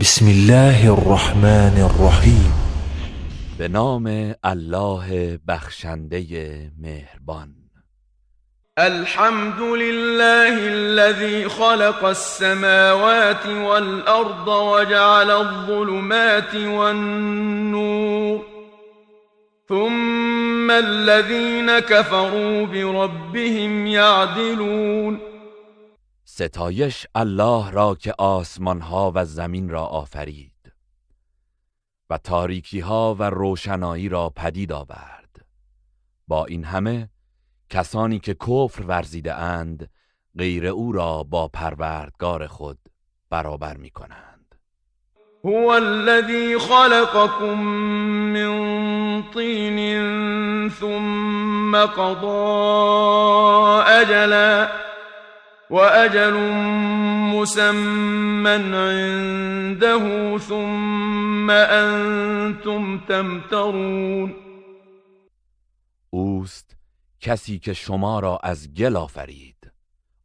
بسم الله الرحمن الرحیم. به نام الله بخشنده مهربان. الحمد لله الذي خلق السماوات والأرض وجعل الظلمات والنور ثم الذين كفروا بربهم يعدلون. ستایش الله را که آسمان ها و زمین را آفرید و تاریکی ها و روشنایی را پدید آورد. با این همه کسانی که کفر ورزیده اند غیر او را با پروردگار خود برابر می کنند. هو الذي خلقكم من طين ثم قضى أجلا وأجل مسمى عنده ثم أنتم تمترون. اوست کسی که شما را از گل آفرید،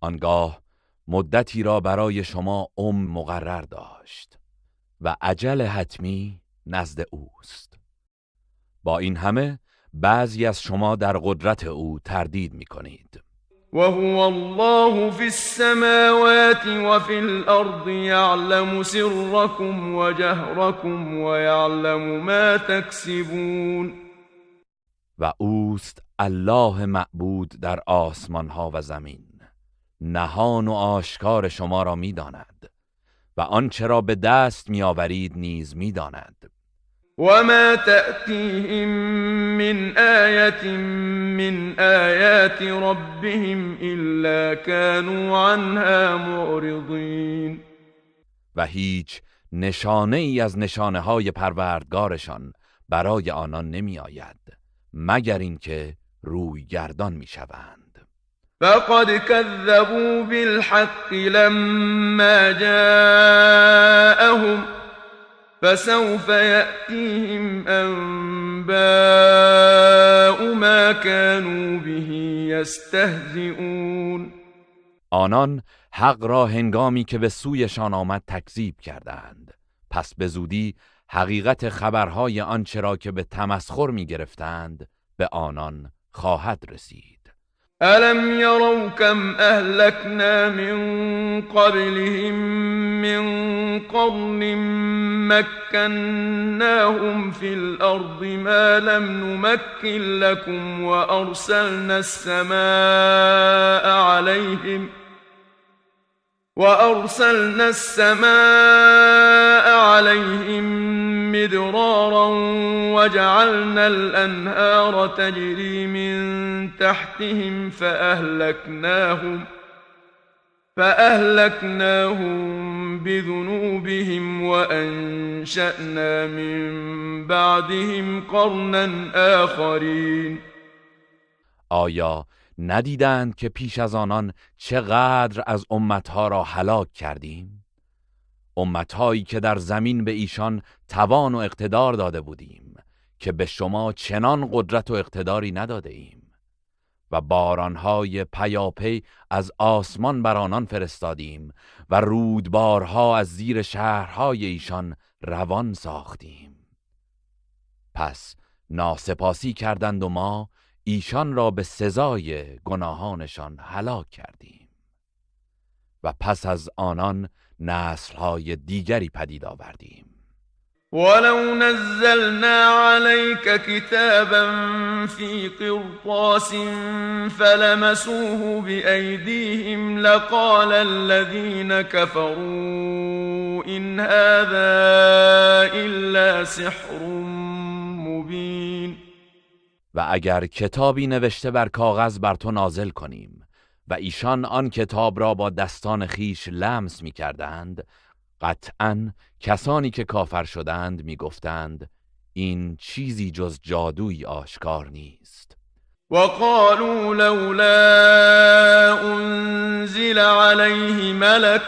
آنگاه مدتی را برای شما مقرر داشت و اجل حتمی نزد اوست. با این همه بعضی از شما در قدرت او تردید می کنید. وهو الله في السماوات وفي الأرض يعلم سركم وجهركم ويعلم ما تكسبون. و اوست الله معبود در آسمان ها و زمین، نهان و آشکار شما را می داند و آنچه را به دست می آورید نیز می داند. وما تأتيهم من آية من آيات ربهم إلا كانوا عنها معرضين. و هیچ نشانه ای از نشانه های پروردگارشان برای آنان نمی آید مگر اینکه روی گردان می شوند. فقد كذبوا بالحق لما جاءهم فسوف يأتيهم أنباء ما كانوا به يستهزئون. آنان حق را هنگامی که به سویشان آمد تکذیب کردند، پس به زودی حقیقت خبرهای آنچه را که به تمسخر می گرفتند به آنان خواهد رسید. ألم يروا كم أهلكنا من قبلهم من قرن مكناهم في الأرض ما لم نمكن لكم وأرسلنا السماء عليهم مدرارا وجعلنا الأنهار تجري من تحتهم فأهلكناهم بذنوبهم وأنشأنا من بعدهم قرنا آخرين. آیا ندیدند که پیش از آنان چقدر از امتها را هلاک کردیم؟ امتهایی که در زمین به ایشان توان و اقتدار داده بودیم که به شما چنان قدرت و اقتداری نداده ایم، و بارانهای پیاپی از آسمان بر آنان فرستادیم و رودبارها از زیر شهرهای ایشان روان ساختیم. پس ناسپاسی کردند و ما ایشان را به سزای گناهانشان هلاک کردیم و پس از آنان نسل‌های دیگری پدید آوردیم. ولو نزلنا عليك كتابا في قرطاس فلمسوه بأيديهم لقال الذين كفروا إن هذا إلا سحر مبين. و اگر کتابی نوشته بر کاغذ بر تو نازل کنیم و ایشان آن کتاب را با دستان خیش لمس می کردند، قطعاً کسانی که کافر شدند می گفتند این چیزی جز جادوی آشکار نیست. وقالوا لولا انزل عليه ملك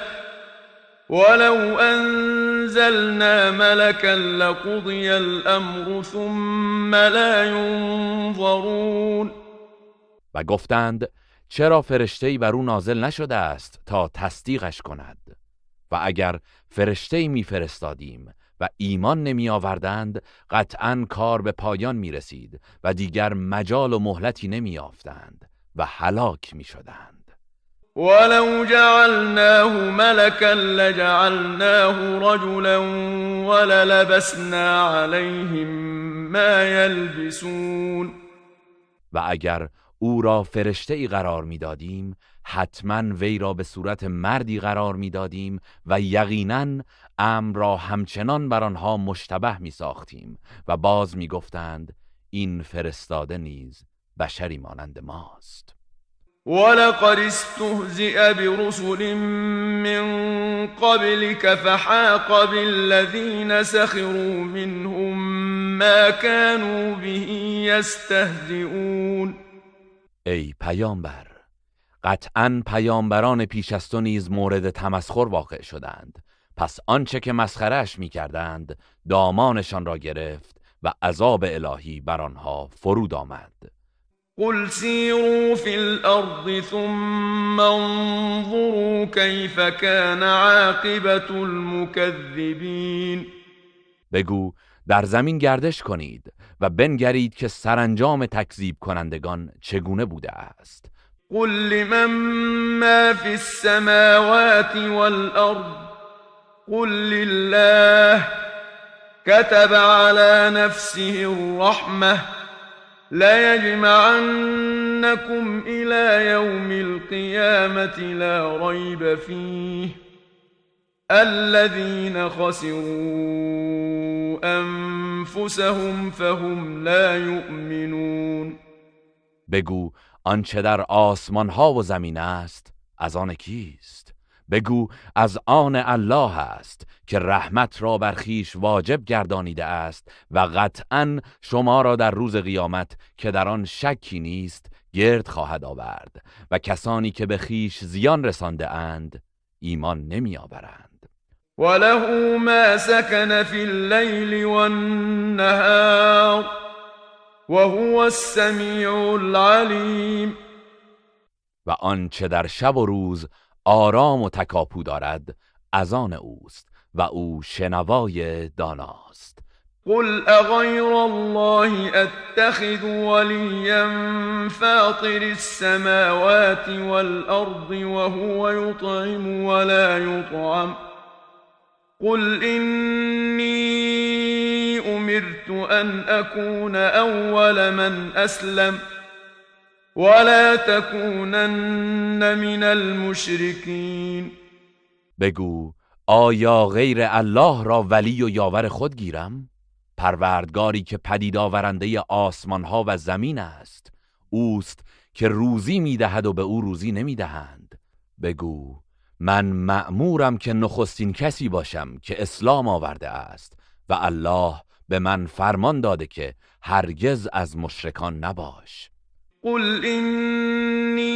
ولو انزلنا ملكا لقضي الامر ثم لا ينظرون. و گفتند چرا فرشته‌ای بر او نازل نشده است تا تصدیقش کند؟ و اگر فرشته‌ای می‌فرستادیم و ایمان نمی آوردند قطعاً کار به پایان می رسید و دیگر مجال و مهلتی نمی یافتند و هلاک می شدند. ولو جعلناه ملكا لجعلناه رجلا وللبسنا عليهم ما يلبسون. و اگر او را فرشته‌ای قرار می دادیم حتما وی را به صورت مردی قرار می دادیم و یقیناً امر را همچنان بر آنها مشتبه می ساختیم و باز می گفتند این فرستاده نیز بشری مانند ماست. ولقد استهزئ برسل من قبلك فحاق بالذين سخروا منهم ما كانوا به يستهزئون. ای پیامبر، قطعاً پیامبران پیش از تو نیز مورد تمسخر واقع شدند، پس آنچه که مسخره‌اش می‌کردند دامانشان را گرفت و عذاب الهی بر آنها فرود آمد. قل سیروا فی الارض ثم انظروا کیف کان عاقبة المکذبین. بگو در زمین گردش کنید و بنگرید که سرانجام تکذیب کنندگان چگونه بوده است. قل لمن ما فی السماوات والارض قل لله كتب على نفسه الرحمة ليجمعنكم إلى يوم القيامة لا ريب فيه الذين خسروا أنفسهم فهم لا يؤمنون. بگو آنچه در آسمان ها و زمین است از آن کیست؟ بگو از آن الله است که رحمت را بر خویش واجب گردانیده است و قطعاً شما را در روز قیامت که در آن شکی نیست گرد خواهد آورد و کسانی که به خویش زیان رسانده اند ایمان نمی آورند. وله ما سكن في الليل والنهار وهو السميع العليم. و آنچه در شب و روز آرام و تکاپو دارد از آن اوست و او شنوای داناست. قل اغير الله اتخذ وليا فاطر السماوات والارض وهو يطعم ولا يطعم قل إني أمرت أن أكون أول من أسلم ولا تكونن من المشركين. بگو آیا غیر الله را ولی و یاور خود گیرم؟ پروردگاری که پدید آورنده آسمان ها و زمین است، اوست که روزی میدهد و به او روزی نمیدهند. بگو من مأمورم که نخستین کسی باشم که اسلام آورده است و الله به من فرمان داده که هرگز از مشرکان نباش. قل إني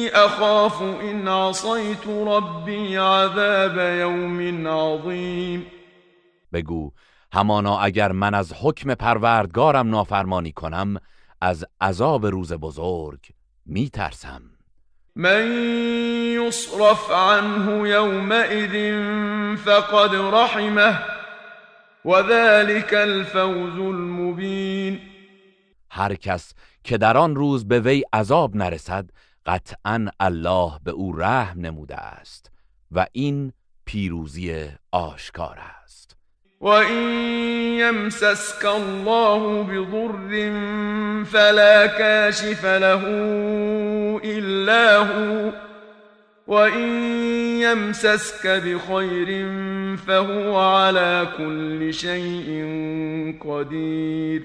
أخاف إن عصيت ربي عذاب يوم عظيم. بگو همانا اگر من از حکم پروردگارم نافرمانی کنم از عذاب روز بزرگ می ترسم. من يصرف عنه يومئذ فقد رحمه وذلك الفوز المبين. هر کس که در آن روز به وی عذاب نرسد قطعاً الله به او رحم نموده است و این پیروزی آشکار است. وَإِن يَمْسَسْكَ اللَّهُ بِضُرٍّ فَلَا كَاشِفَ لَهُ إِلَّا هُوَ وَإِن يَمْسَسْكَ بِخَيْرٍ فَهُوَ عَلَى كُلِّ شَيْءٍ قَدِيرٌ.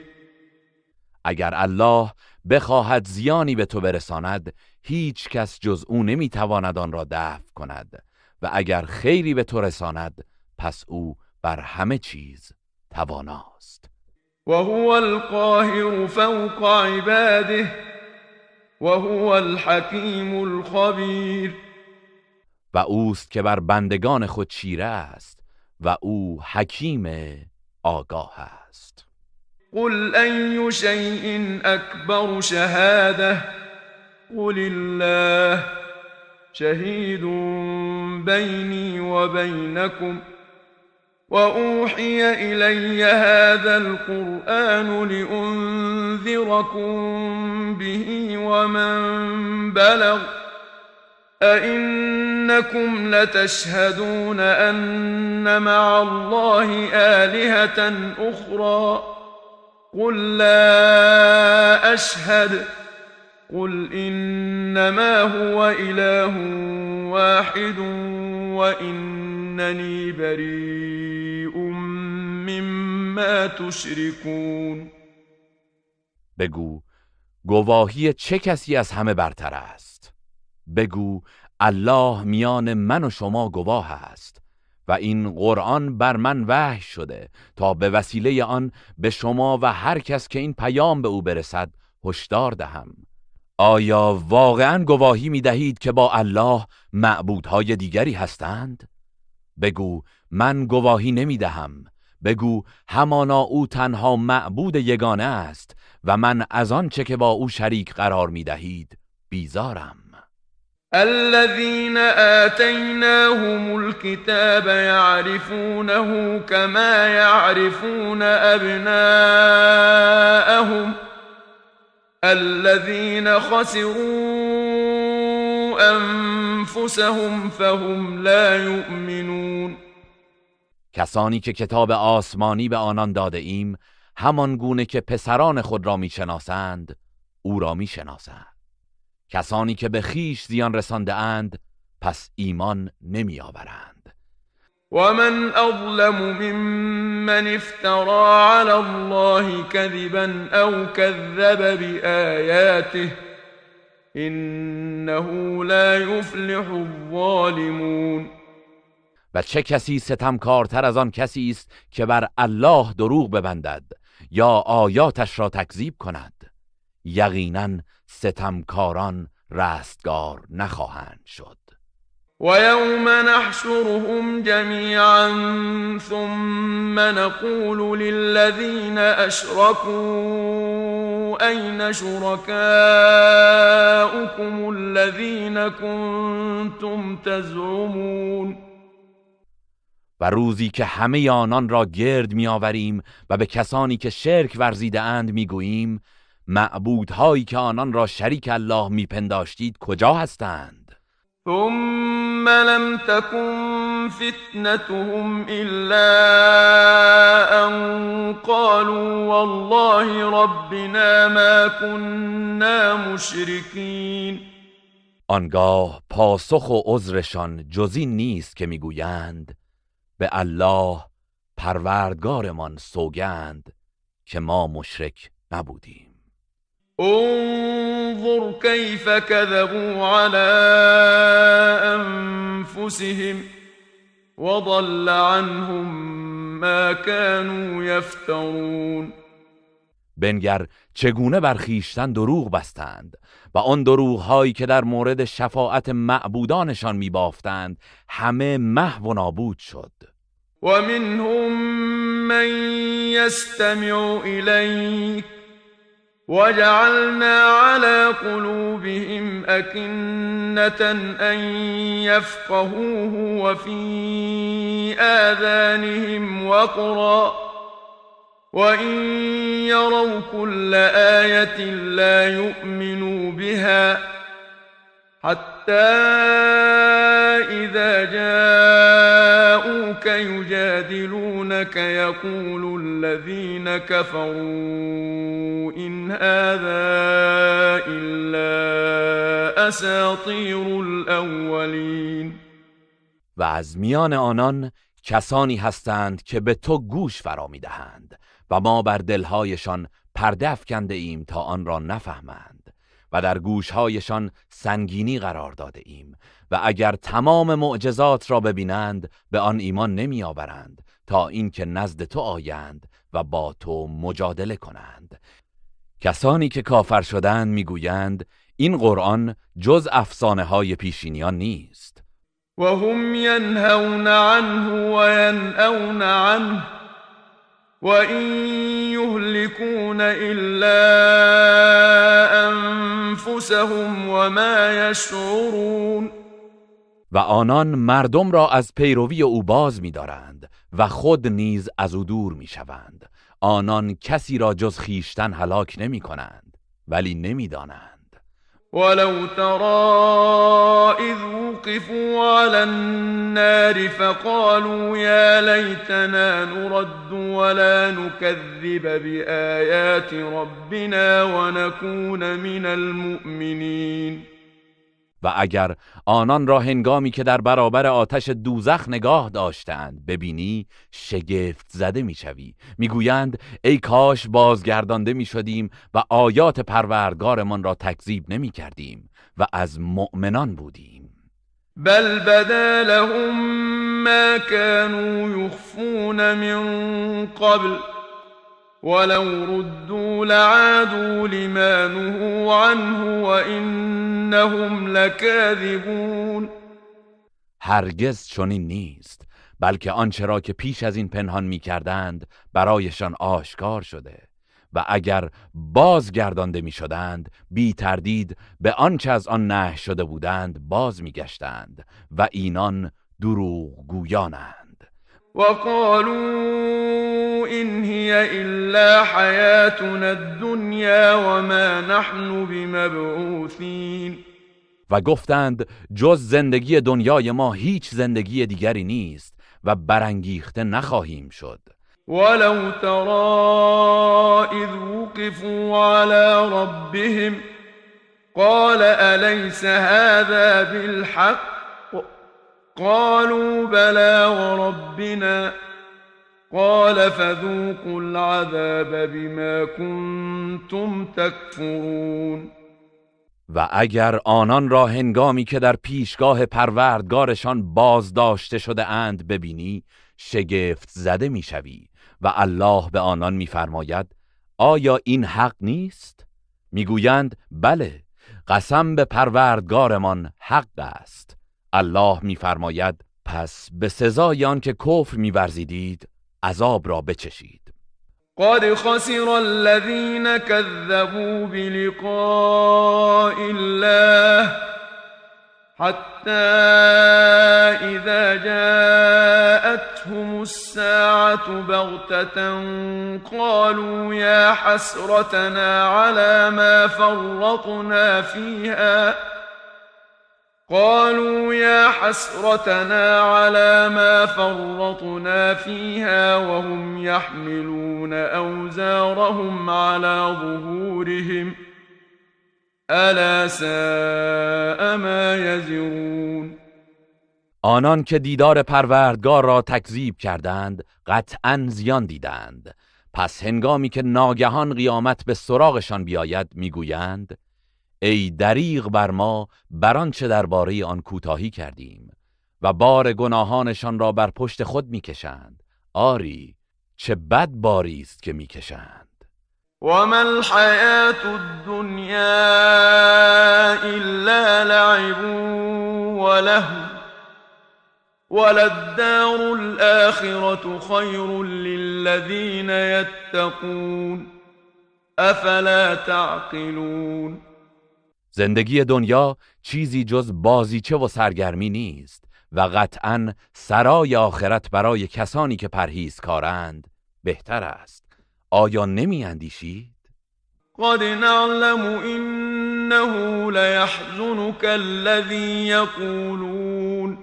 اگر الله بخواهد زیانی به تو برساند هیچ کس جز او نمیتواند آن را دفع کند و اگر خیری به تو رساند پس او بر همه چیز تواناست. وهو القاهر فوق عباده وهو الحكيم الخبير. و اوست که بر بندگان خود چیره است و او حکیم آگاه است. قل أي شيء أكبر شهادة قل الله شهيد بيني وبينكم وأوحي إلي هذا القرآن لأنذركم به ومن بلغ أئنكم لتشهدون أن مع الله آلهة أخرى قل لا أشهد قل إنما هو إله واحد وإنني بريء مما تشركون. بگو گواهی چه کسی از همه برتر است؟ بگو الله میان من و شما گواه است و این قرآن بر من وحی شده تا به وسیله آن به شما و هر کس که این پیام به او برسد هشدار دهم. آیا واقعا گواهی می دهید که با الله معبودهای دیگری هستند؟ بگو من گواهی نمی دهم. بگو همانا او تنها معبود یگانه است و من از آن چه که با او شریک قرار می دهید بیزارم. الذين آتيناهم الكتاب يعرفونه كما يعرفون أبناءهم الذين خسروا أنفسهم فهم لا يؤمنون. کسانی که کتاب آسمانی به آنان داده ایم همان گونه که پسران خود را میشناسند او را میشناسند. کسانی که به خیش زیان رسانده اند پس ایمان نمی آورند. ومن اظلم ممن افترى على الله كذبا او كذب بآياته انه لا يفلح الظالمون. و چه کسی ستمکارتر از آن کسی است که بر الله دروغ ببندد یا آیاتش را تکذیب کند؟ یقینا ستمکاران رستگار نخواهند شد. ويوم نحشرهم جميعا ثم نقول للذين أشركوا أين شركاؤكم الذين كنتم تزعمون. و روزی که همه آنان را گرد می‌آوریم و به کسانی که شرک ورزیده اند می‌گوییم معبودهایی که آنان را شریک الله می‌پنداشتید کجا هستند؟ ثم لم تكن فتنتهم إلا أن قالوا والله ربنا ما كنا مشركين. آنگاه پاسخ و عذرشان جز این نیست که میگویند به الله پروردگارمان سوگند که ما مشرک نبودیم. انظر كيف كذبوا على أنفسهم وضل عنهم ما كانوا يفترون. بنگر چگونه بر خویشتن دروغ بستند و آن دروغ‌هایی که در مورد شفاعت معبودانشان می‌بافتند همه محو و نابود شد. ومنهم من يستمع إليك وجعلنا على قلوبهم أكنة أن يفقهوه وفي آذانهم وقرا وإن يروا كل آية لا يؤمنوا بها حتى إذا جاءوك يجادلونك يقول الذين كفروا إن هذا إلا أساطير الأولين. و از میان آنان کسانی هستند که به تو گوش فرا می‌دهند و ما بر دلهایشان پرده افکنده ایم تا آن را نفهمند و در گوشهایشان سنگینی قرار داده ایم و اگر تمام معجزات را ببینند به آن ایمان نمی آورند تا اینکه نزد تو آیند و با تو مجادله کنند. کسانی که کافر شدند میگویند این قرآن جز افسانه های پیشینیان نیست. وهم ينهون عنه وينأون عنه وإن يهلكون إلا أنفسهم وما يشعرون. و آنان مردم را از پیروی او باز می‌دارند و خود نیز از او دور می‌شوند. آنان کسی را جز خیشتن هلاک نمی‌کنند ولی نمی‌دانند. ولو ترى إذ وقفوا على النار فقالوا يا ليتنا نرد ولا نكذب بآيات ربنا ونكون من المؤمنين. و اگر آنان را هنگامی که در برابر آتش دوزخ نگاه داشتند ببینی شگفت زده میشوی. میگویند ای کاش بازگردانده میشدیم و آیات پروردگارمان را تکذیب نمی کردیم و از مؤمنان بودیم. بل بدا لهم ما كانوا يخفون من قبل ولو ردوا لعادوا لما نهوا عنه وإنهم لكاذبون. هرگز چنین نیست، بلکه آنچه را که پیش از این پنهان می کردند برایشان آشکار شده و اگر بازگردانده می شدند بی تردید به آنچه از آن نهی شده بودند باز می گشتند و اینان دروغ گویانند. وقالوا إن هي إلا حياتنا الدنيا وما نحن بمبعوثين. و گفتند جز زندگی دنیای ما هیچ زندگی دیگری نیست و برانگیخته نخواهیم شد. ولو ترى إذ وقفوا على ربهم قال أليس هذا بالحق قالوا بلى وربنا قال فذوقوا العذاب بما كنتم تكفرون. و اگر آنان را هنگامی که در پیشگاه پروردگارشان بازداشته شده اند ببینی شگفت زده میشوی و الله به آنان میفرماید آیا این حق نیست؟ میگویند بله، قسم به پروردگارمان حق است. الله میفرماید پس به سزای آن که کفر می‌ورزیدید عذاب را بچشید. قد خسر الذين كذبوا بلقاء الله حتى إذا جاءتهم الساعة بغتة قالوا يا حسرتنا على ما فرطنا فيها وهم يحملون أوزارهم على ظهورهم ألا ساء ما يزرون. آنان که دیدار پروردگار را تکذیب کردند قطعاً زیان دیدند. پس هنگامی که ناگهان قیامت به سراغشان بیاید میگویند ای دریغ بر ما بر آنچه درباره آن کوتاهی کردیم و بار گناهانشان را بر پشت خود میکشند. آری چه بد باری است که میکشند. وما الحياة الدنيا إلا لعب ولهو وللدار الآخرة خير للذين يتقون أفلا تعقلون. زندگی دنیا چیزی جز بازیچه و سرگرمی نیست و قطعاً سرای آخرت برای کسانی که پرهیزکارند بهتر است. آیا نمی اندیشید؟ قد نعلم إنه ليحزنك الذي يقولون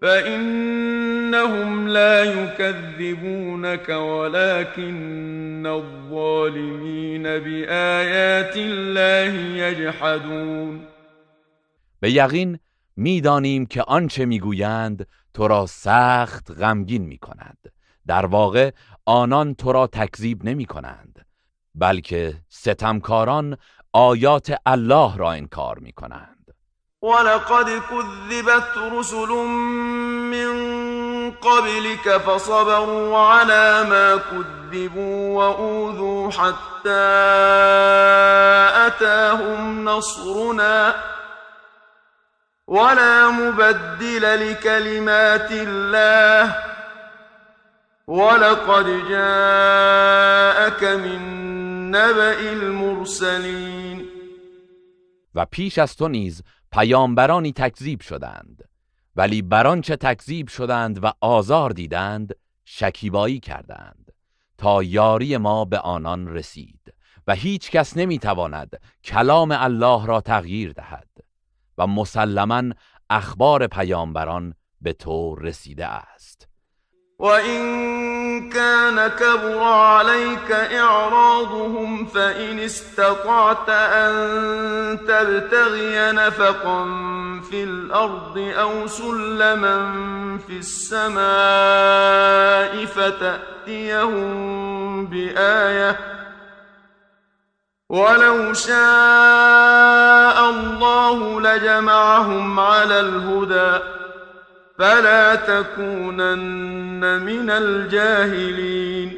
فإنهم لا يكذبونك ولكن الظالمين بآيات الله يجحدون. به یقین میدانیم که آنچه میگویند تو را سخت غمگین میکند. در واقع آنان تو را تکذیب نمی کنند بلکه ستمکاران آیات الله را انکار می کنند. ولقد كذبت رسل من قبلك فصبروا على ما كذبوا وأوذوا حتى أتاهم نصرنا ولا مبدل لكلمات الله ولقد جاءك من نبأ المرسلين. و پیش از تو نیز پیامبرانی تکذیب شدند ولی بر آنچه تکذیب شدند و آزار دیدند شکیبایی کردند تا یاری ما به آنان رسید و هیچ کس نمیتواند کلام الله را تغییر دهد و مسلماً اخبار پیامبران به تو رسیده است. وَإِن كَانَ كَبُرَ عَلَيْكَ إِعْرَاضُهُمْ فَإِنِ اسْتَطَعْتَ أَن تَبْتَغِيَ نَفَقًا فِي الْأَرْضِ أَوْ سُلَّمًا فِي السَّمَاءِ فَتَأْتِيَهُم بِآيَةٍ وَلَوْ شَاءَ اللَّهُ لَجَمَعَهُمْ عَلَى الْهُدَى فلا تكونن من الجاهلین.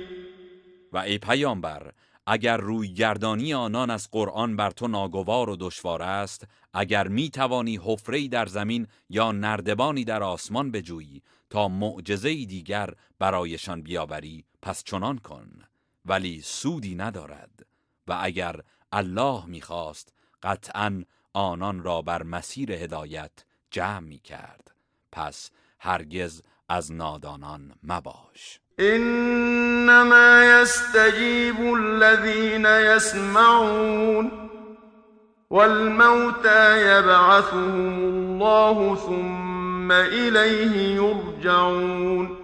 و ای پیامبر، اگر روی گردانی آنان از قرآن بر تو ناگوار و دشوار است، اگر می توانی حفره‌ای در زمین یا نردبانی در آسمان بجویی تا معجزه‌ای دیگر برایشان بیاوری، پس چنان کن، ولی سودی ندارد. و اگر الله می‌خواست قطعاً آنان را بر مسیر هدایت جمع می‌کرد. پس هرگز از نادانان مباش. انما يستجيب الذين يسمعون والموتى يبعثهم الله ثم إليه يرجعون.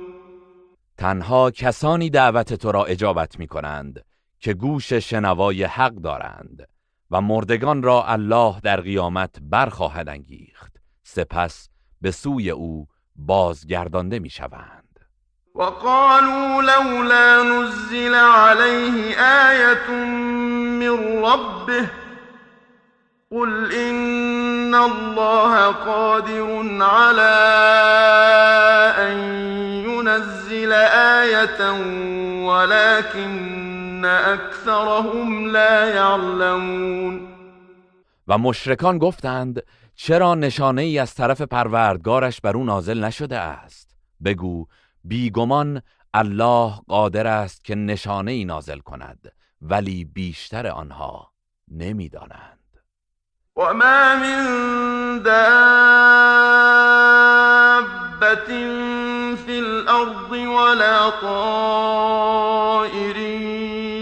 تنها کسانی دعوت تو را اجابت می کنند که گوش شنوای حق دارند و مردگان را الله در قیامت برخواهد انگیخت، سپس به سوی او بازگردانده می شوند. وقالوا لولا نزل عليه آية من ربه قل إن الله قادر على أن ينزل آية ولكن أكثرهم لا يعلمون. و مشرکان گفتند چرا نشانه ای از طرف پروردگارش بر او نازل نشده است؟ بگو بیگمان الله قادر است که نشانه ای نازل کند، ولی بیشتر آنها نمیدانند. و ما من دابة فی الارض ولا طائر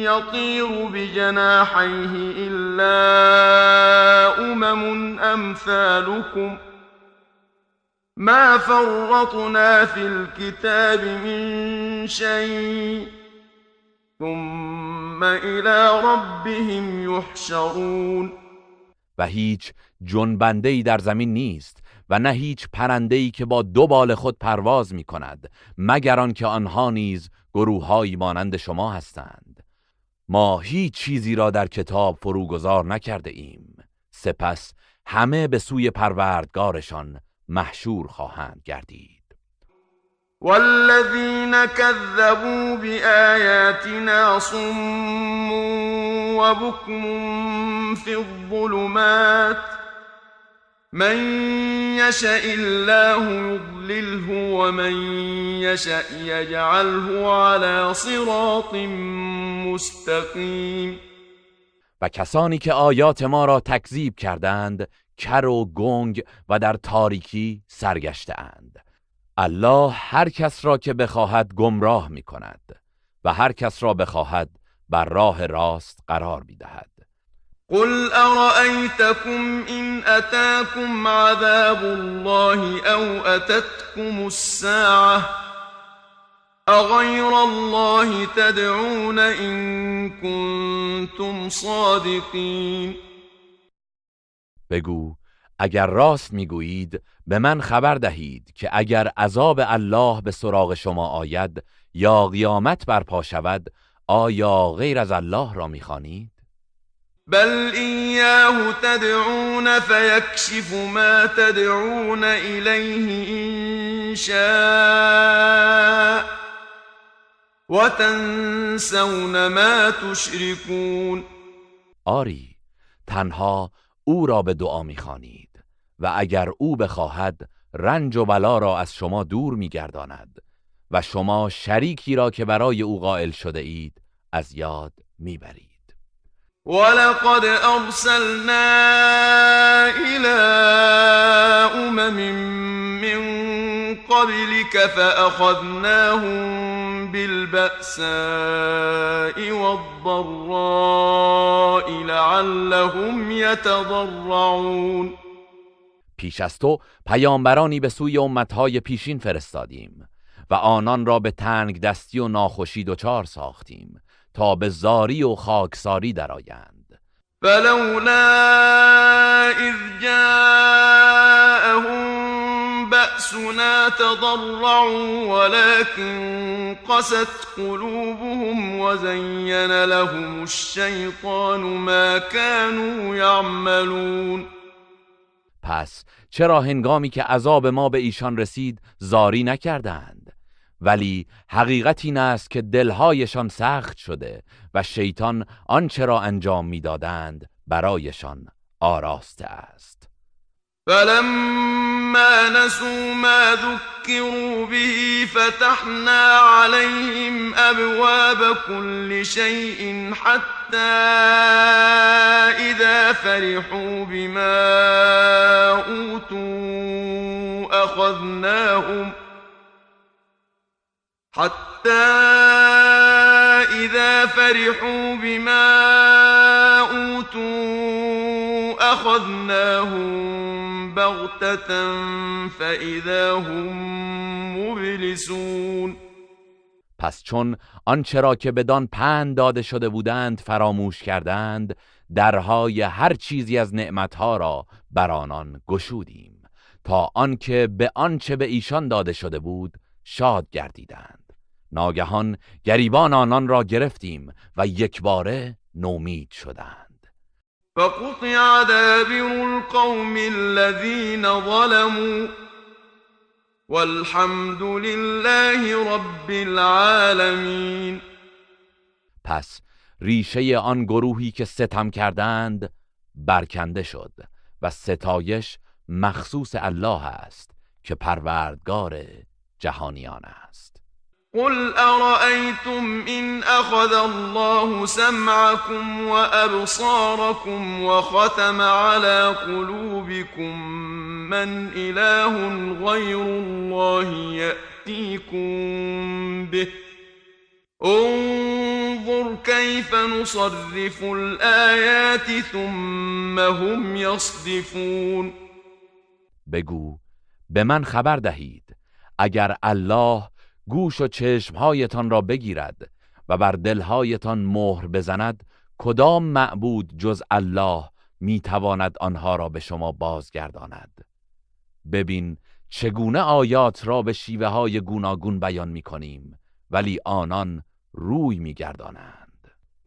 يطير بجناحيه إلا أمم أمثالكم ما فرطنا في الكتاب من شيء ثم إلى ربهم يحشرون. و هیچ جنبنده‌ای در زمین نیست و نه هیچ پرنده‌ای که با دو بال خود پرواز می کند مگر آنکه آنها نیز گروه‌هایی مانند شما هستند. ما هیچ چیزی را در کتاب فروگذار نکرده ایم، سپس همه به سوی پروردگارشان محشور خواهند گردید. والذین كذبوا بآیاتنا صم وبكم في الظلمات من يشاء الله يضلله ومن يشاء يجعله على صراط مستقیم. و کسانی که آیات ما را تکذیب کردند کر و گنگ و در تاریکی سرگشته اند. الله هر کس را که بخواهد گمراه می کند و هر کس را بخواهد بر راه راست قرار می دهد. قل أرأيتكم إن أتاكم عذاب الله أو أتتكم الساعة أغير الله تدعون إن كنتم صادقين. بگو اگر راست میگویید به من خبر دهید که اگر عذاب الله به سراغ شما آید یا قیامت برپا شود آیا غیر از الله را میخوانید؟ بل إياه تدعون فيكشف ما تدعون إليه إن شاء وتنسون ما تشركون. آری، تنها او را به دعا میخوانید و اگر او بخواهد رنج و بلا را از شما دور میگرداند و شما شریکی را که برای او قائل شده اید از یاد میبرید. ولقد أرسلنا إلى أمم من قبلك فأخذناهم بالبأساء والضراء لعلهم يتضرعون. پیش از تو پیامبرانی به سوی امتهای پیشین فرستادیم و آنان را به تنگ دستی و ناخوشی دچار ساختیم تا به زاری و خاکساری درآیند. فلولا اذ جاءهم بأسنا تضرعوا ولكن قست قلوبهم وزين لهم الشیطان ما كانوا يعملون. پس چرا هنگامی که عذاب ما به ایشان رسید زاری نکردند؟ ولی حقیقت این است که دلهایشان سخت شده و شیطان آنچه را انجام میدادند برایشان آراسته است. فلما نسوا ما ذكروا به فتحنا عليهم أبواب كل شيء حتى إذا فرحوا بما أوتوا أخذناهم بغتة فإذا هم مبلسون. پس چون آنچه را که بدان پند داده شده بودند فراموش کردند، درهای هر چیزی از نعمتها را بر آنان گشودیم تا آنکه به آنچه به ایشان داده شده بود شاد گردیدند. ناگهان گریبان آنان را گرفتیم و یکباره نومید شدند. فقطع دابر القوم الذين ظلموا والحمد لله رب العالمین. پس ریشه آن گروهی که ستم کردند برکنده شد و ستایش مخصوص الله است که پروردگار جهانیان است. قل أرأيتم إن أخذ الله سمعكم وأبصاركم وختم على قلوبكم من إله غير الله يأتيكم به انظر كيف نصرف الآيات ثم هم يصدفون. بگو به من خبر دهید اگر الله گوش و چشمهایتان را بگیرد و بر دلهایتان مهر بزند، کدام معبود جز الله میتواند آنها را به شما بازگرداند؟ ببین چگونه آیات را به شیوه های گوناگون بیان میکنیم ولی آنان روی میگردانند.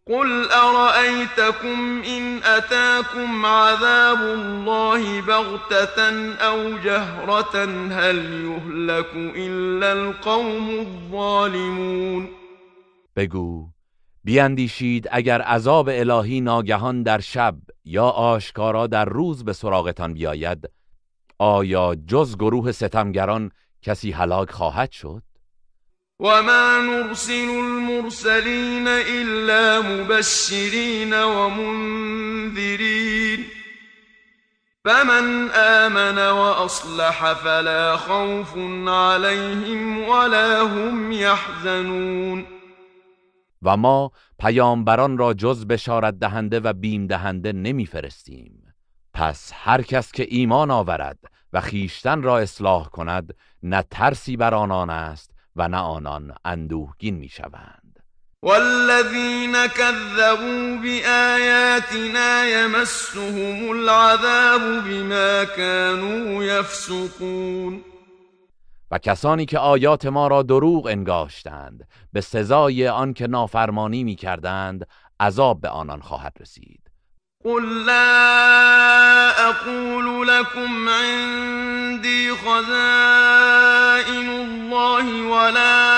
قل أرأيتكم إن أتاكم عذاب الله بغتة أو جهرة هل يهلك إلا القوم الظالمون. بگو بیندیشید اگر عذاب الهی ناگهان در شب یا آشکارا در روز به سراغتان بیاید، آیا جز گروه ستمگران کسی هلاک خواهد شد؟ وما نرسل المرسلين إلا مبشرين ومنذرين فمن آمن وأصلح فلا خوف عليهم ولا هم يحزنون. و ما پیامبران را جز بشارت دهنده و بیم دهنده نمیفرستیم. پس هر کس که ایمان آورد و خیشتن را اصلاح کند، نه ترسی بر آنان است و نه آنان اندوهگین میشوند. والذین كذبوا بآیاتنا یمسهم العذاب بما كانوا یفسقون. و کسانی که آیات ما را دروغ انگاشتند، به سزای آن که نافرمانی میکردند عذاب به آنان خواهد رسید. قل لا أقول لكم عندي خزائن الله ولا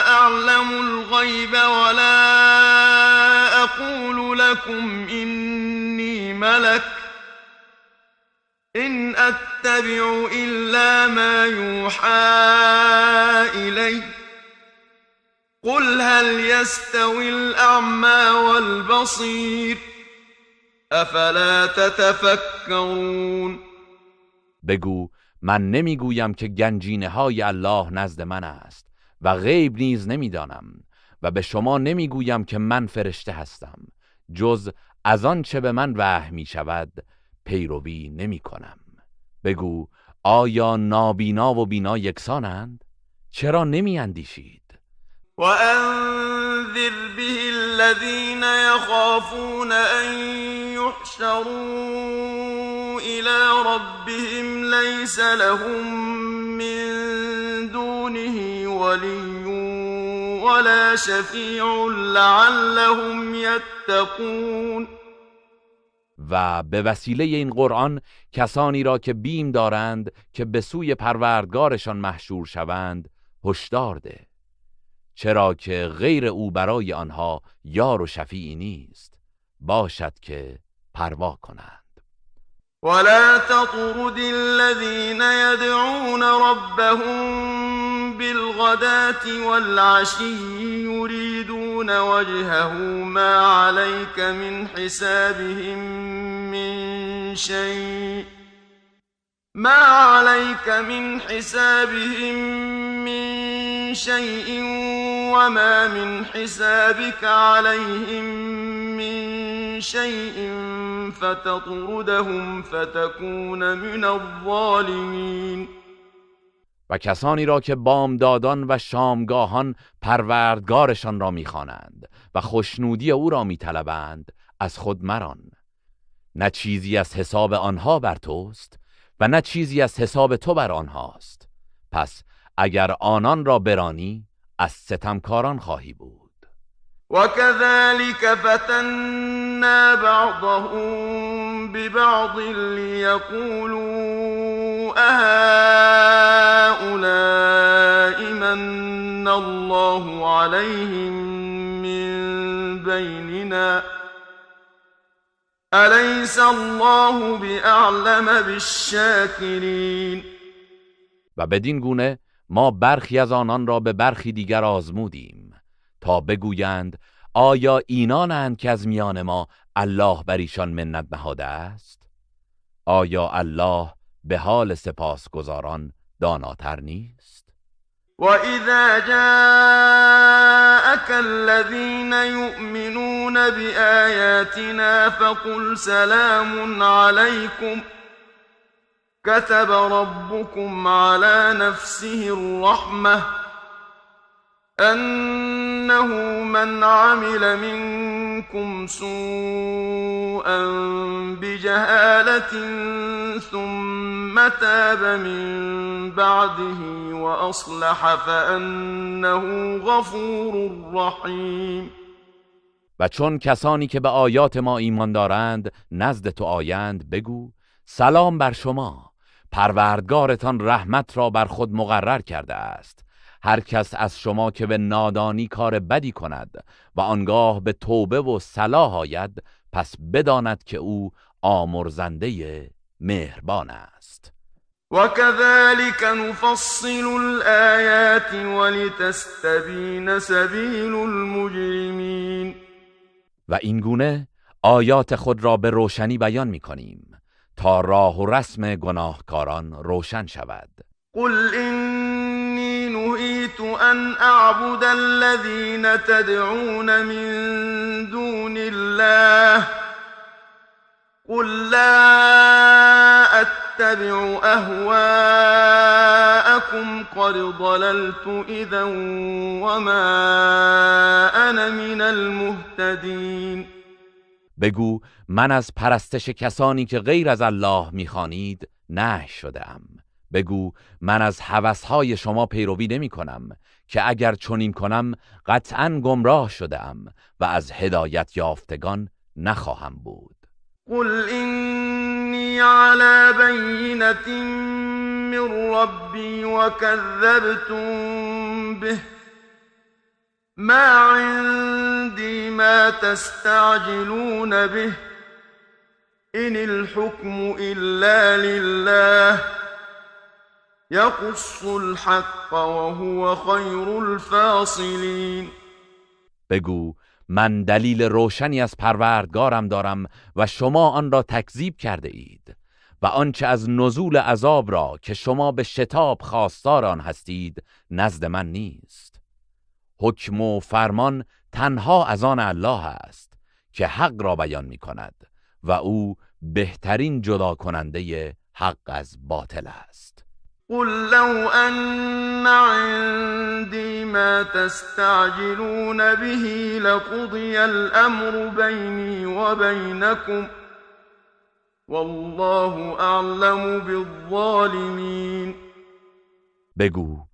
أعلم الغيب ولا أقول لكم إني ملك إن أتبع إلا ما يوحى إلي قل هل يستوي الأعمى والبصير افلا تتفکرون. بگو من نمیگویم که گنجینه های الله نزد من است و غیب نیز نمیدانم و به شما نمیگویم که من فرشته هستم، جز از آن چه به من وحی می شود پیروی نمی کنم. بگو آیا نابینا و بینا یکسانند؟ چرا نمی اندیشید؟ وأنذر به الذين يخافون أن يحشروا إلى ربهم ليس لهم من دونه ولي ولا شفيع لعلهم يتقون. و به وسیله این قرآن کسانی را که بیم دارند که به سوی پروردگارشان محشور شوند هشدار ده، چرا که غیر او برای آنها یار و شفیعی نیست، باشد که پروا کنند. ولا تطرد الذين يدعون ربهم بالغداة والعشي يريدون وجهه ما عليك من حسابهم من شيء وما من حسابك عليهم من شيء فتطردهم فتكون من الظالمين. و کسانی را که بامدادان و شامگاهان پروردگارشان را می‌خوانند و خوشنودی او را می‌طلبند از خود مران، نه چیزی از حساب آنها بر توست و نه چیزی از حساب تو بر آنهاست، پس اگر آنان را برانی از ستمکاران خواهی بود. وكذلك فتنا بعضهم ببعض ليقولوا أهؤلاء من الله عليهم من بيننا أليس الله بأعلم بالشاكرين. و بدین گونه ما برخی از آنان را به برخی دیگر آزمودیم تا بگویند آیا اینانند که از میان ما الله بر ایشان منت نهاده است؟ آیا الله به حال سپاسگزاران داناتر نیست؟ وَإِذَا جَاءَكَ الَّذِينَ يُؤْمِنُونَ بِآيَاتِنَا فَقُلْ سَلَامٌ عَلَيْكُمْ كتب ربكم على نفسه الرحمة أنه من عمل منكم سوءا بجهالة ثم تاب من بعده وأصلح فأنه غفور رحيم. و چون کسانی که به آیات ما ایمان دارند نزد تو آیند بگو سلام بر شما، پروردگارتان رحمت را بر خود مقرر کرده است. هر کس از شما که به نادانی کار بدی کند و آنگاه به توبه و صلاح آید، پس بداند که او آمرزنده مهربان است. وَكَذَلِكَ نُفَصِّلُ الْآيَاتِ وَلِتَسْتَبِينَ سَبِيلُ الْمُجْرِمِينَ. و این گونه آیات خود را به روشنی بیان می کنیم تا راه و رسم گناهکاران روشن شود. قل إني نهيت أن أعبد الذين تدعون من دون الله قل لا أتبع أهواءكم قد ضللت إذا وما أنا من المهتدين. بگو من از پرستش کسانی که غیر از الله می‌خوانید نهی شده‌ام. بگو من از هوس‌های شما پیروی نمی‌کنم که اگر چنین کنم قطعاً گمراه شده‌ام و از هدایت یافتگان نخواهم بود. قل إني على بينة من ربي وكذبتم به ما عندي ما تستعجلون به إن الحكم إلا لله يقص الحق وهو خير الفاصلين. بگو من دلیل روشنی از پروردگارم دارم و شما آن را تکذیب کرده اید و آنچه از نزول عذاب را که شما به شتاب خواستار آن هستید نزد من نیست. حکم و فرمان تنها از آن الله است که حق را بیان می کند و او بهترین جدا کننده حق از باطل است. قل لو أن عندي ما تستعجلون به لقضي الأمر بيني وبينكم والله أعلم بالظالمين. بگو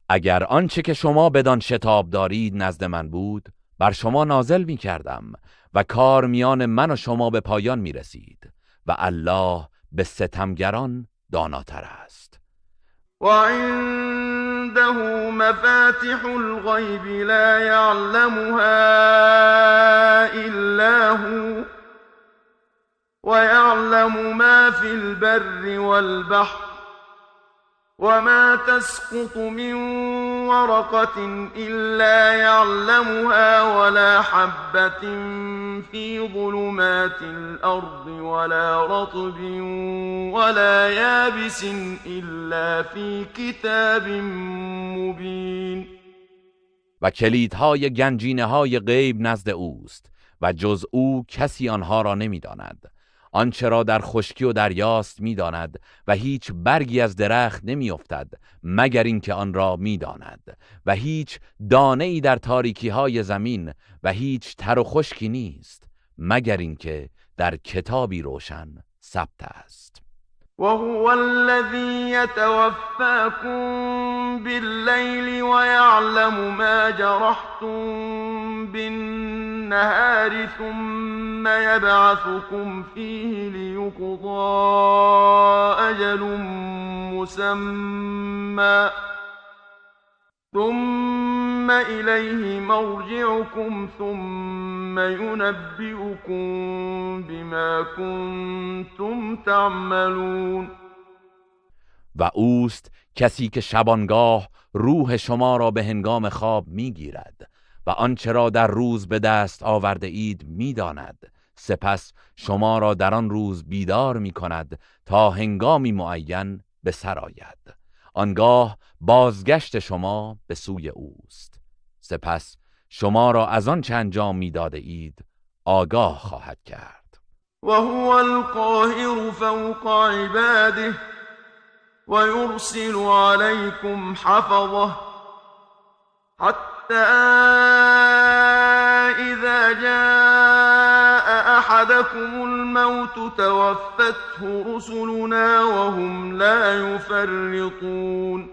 اگر آنچه که شما بدان شتاب دارید نزد من بود بر شما نازل می کردم و کار میان من و شما به پایان می رسید و الله به ستمگران داناتر است. وعنده مفاتح الغيب لا يعلمها إلا هو ويعلم ما في البر والبحر وما تسقط من ورقة إلا يعلمها ولا حبة في ظلمات الأرض ولا رطب ولا يابس إلا في كتاب مبين. و کلیدهای گنجینه‌های غیب نزد اوست و جز او کسی آنها را نمی‌داند. آنچه را در خشکی و دریاست می‌داند و هیچ برگی از درخت نمی‌افتد مگر اینکه آن را می‌داند و هیچ دانه‌ای در تاریکی‌های زمین و هیچ تر و خشکی نیست مگر اینکه در کتابی روشن ثبت است. وهو الذي يتوفاكم بالليل ويعلم ما جرحتم بالنهار ثم يبعثكم فيه ليقضى أجل مسمى ثم إليه مرجعكم ثم ينبئكم بما كنتم تعملون. و اوست کسی که شبانگاه روح شما را به هنگام خواب میگیرد و آنچه را در روز به دست آورده اید میداند، سپس شما را در آن روز بیدار می کند تا هنگامی معین به سر آید. آنگاه بازگشت شما به سوی اوست، سپس شما را از آن چه انجام میداده اید آگاه خواهد کرد. و هو القاهر فوق عباده و یرسل علیکم حفظه حتی اذا جاء احدكم الموت توفته رسلنا وهم لا يفرطون.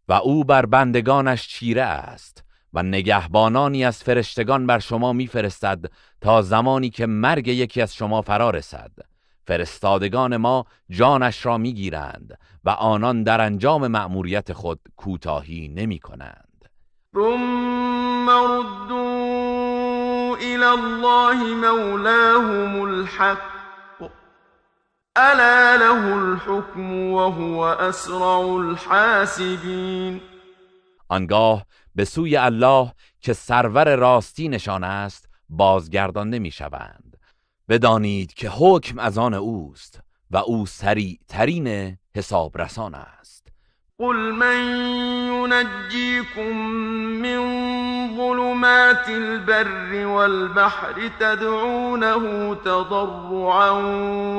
و او بر بندگانش چیره است و نگهبانانی از فرشتگان بر شما میفرستد تا زمانی که مرگ یکی از شما فرا رسد فرستادگان ما جانش را میگیرند و آنان در انجام مأموریت خود کوتاهی نمی کنند. ثم ردوا الى الله مولاهم الحق الا له الحكم وهو اسرع الحاسبین. آنگاه به سوی الله که سرور راستی نشان است بازگردانده میشوند. بدانید که حکم از آن اوست و او سریع ترین حساب رسان است. قل من ينجيكم من ظلمات البر والبحر تدعونه تضرعا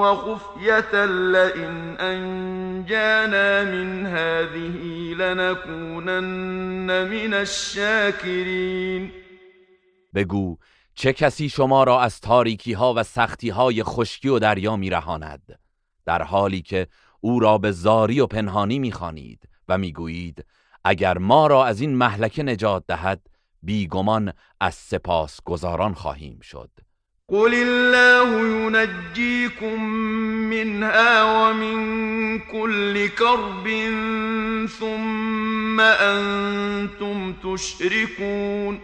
وخفية لئن أنجانا من هذه لنكونن من الشاكرين. بگو چه کسی شما را از تاریکی ها و سختی های خشکی و دریا می رهاند در حالی که او را به زاری و پنهانی می خوانید و می گویید اگر ما را از این مهلکه نجات دهد بیگمان از سپاس گزاران خواهیم شد. قل الله ينجيكم منها ومن كل كرب ثم أنتم تشركون.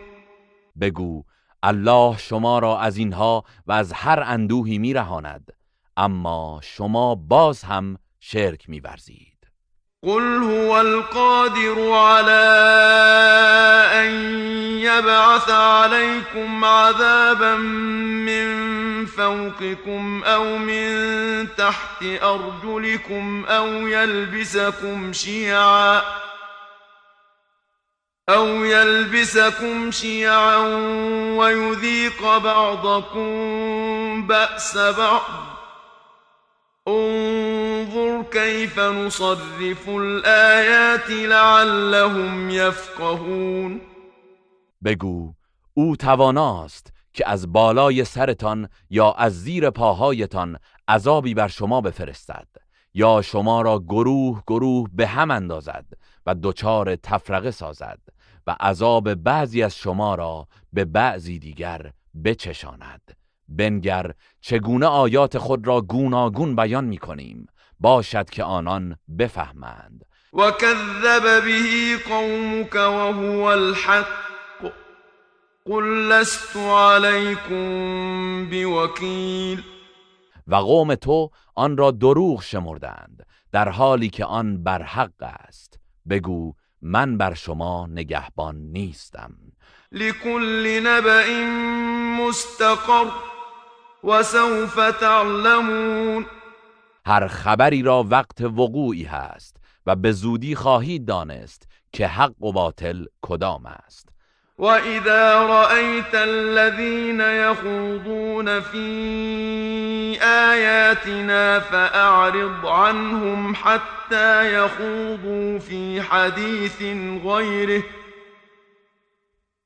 بگو الله شما را از اینها و از هر اندوهی می رهاند اما شما باز هم شرک می ورزید. قل هو القادر على أن يبعث عليكم عذابا من فوقكم أو من تحت أرجلكم أو يلبسكم شيعا ويذيق بعضكم بأس بعض انظر كيف نصرف الآيات لعلهم يفقهون. بگو او تواناست که از بالای سرتان یا از زیر پاهایتان عذابی بر شما بفرستد یا شما را گروه گروه به هم اندازد و دچار تفرقه سازد و عذاب بعضی از شما را به بعضی دیگر بچشاند. بنگر چگونه آیات خود را گوناگون بیان می کنیم، باشد که آنان بفهمند. و کذب به قومک وهو الحق قل لست علیکم بوکیل. و قوم تو آن را دروغ شمردند در حالی که آن بر حق است. بگو من بر شما نگهبان نیستم. لكل نبأ مستقر وسوف تعلمون. هر خبری را وقت وقوعی هست و به زودی خواهید دانست که حق و باطل کدام است. وَإِذَا رَأَيْتَ الَّذِينَ يَخُوضُونَ فِي آيَاتِنَا فَأَعْرِضْ عَنْهُمْ حَتَّى يَخُوضُوا فِي حَدِيثٍ غَيْرِهِ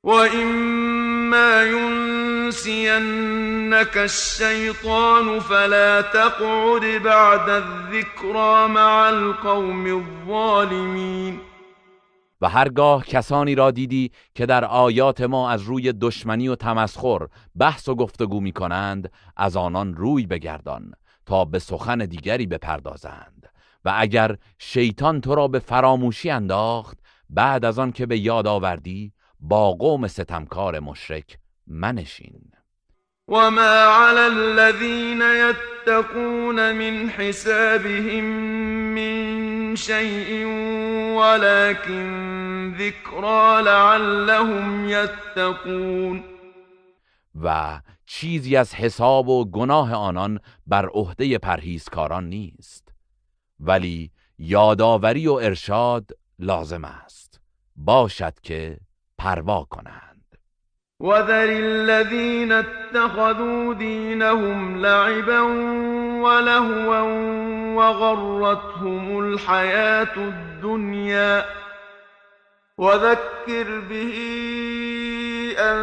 وَإِمَّا يُنْسِيَنَّكَ الشَّيْطَانُ فَلَا تَقْعُدْ بَعْدَ الذِّكْرَى مَعَ الْقَوْمِ الظَّالِمِينَ. و هرگاه کسانی را دیدی که در آیات ما از روی دشمنی و تمسخر بحث و گفتگو می کنند، از آنان روی بگردان تا به سخن دیگری بپردازند. و اگر شیطان تو را به فراموشی انداخت، بعد از آن که به یاد آوردی با قوم ستمکار مشرک منشین. وما على الذين يتقون من حسابهم من شيء ولكن ذكرى لعلهم يتقون. و چیزی از حساب و گناه آنان بر عهده پرهیزکاران نیست، ولی یادآوری و ارشاد لازم است، باشد که پروا کنند. وَذَرِ الَّذِينَ اتَّخَذُوا دِينَهُمْ لَعِبًا وَلَهْوًا وَغَرَّتْهُمُ الْحَيَاةُ الدُّنْيَا وَذَكِّرْ بِهِ أَن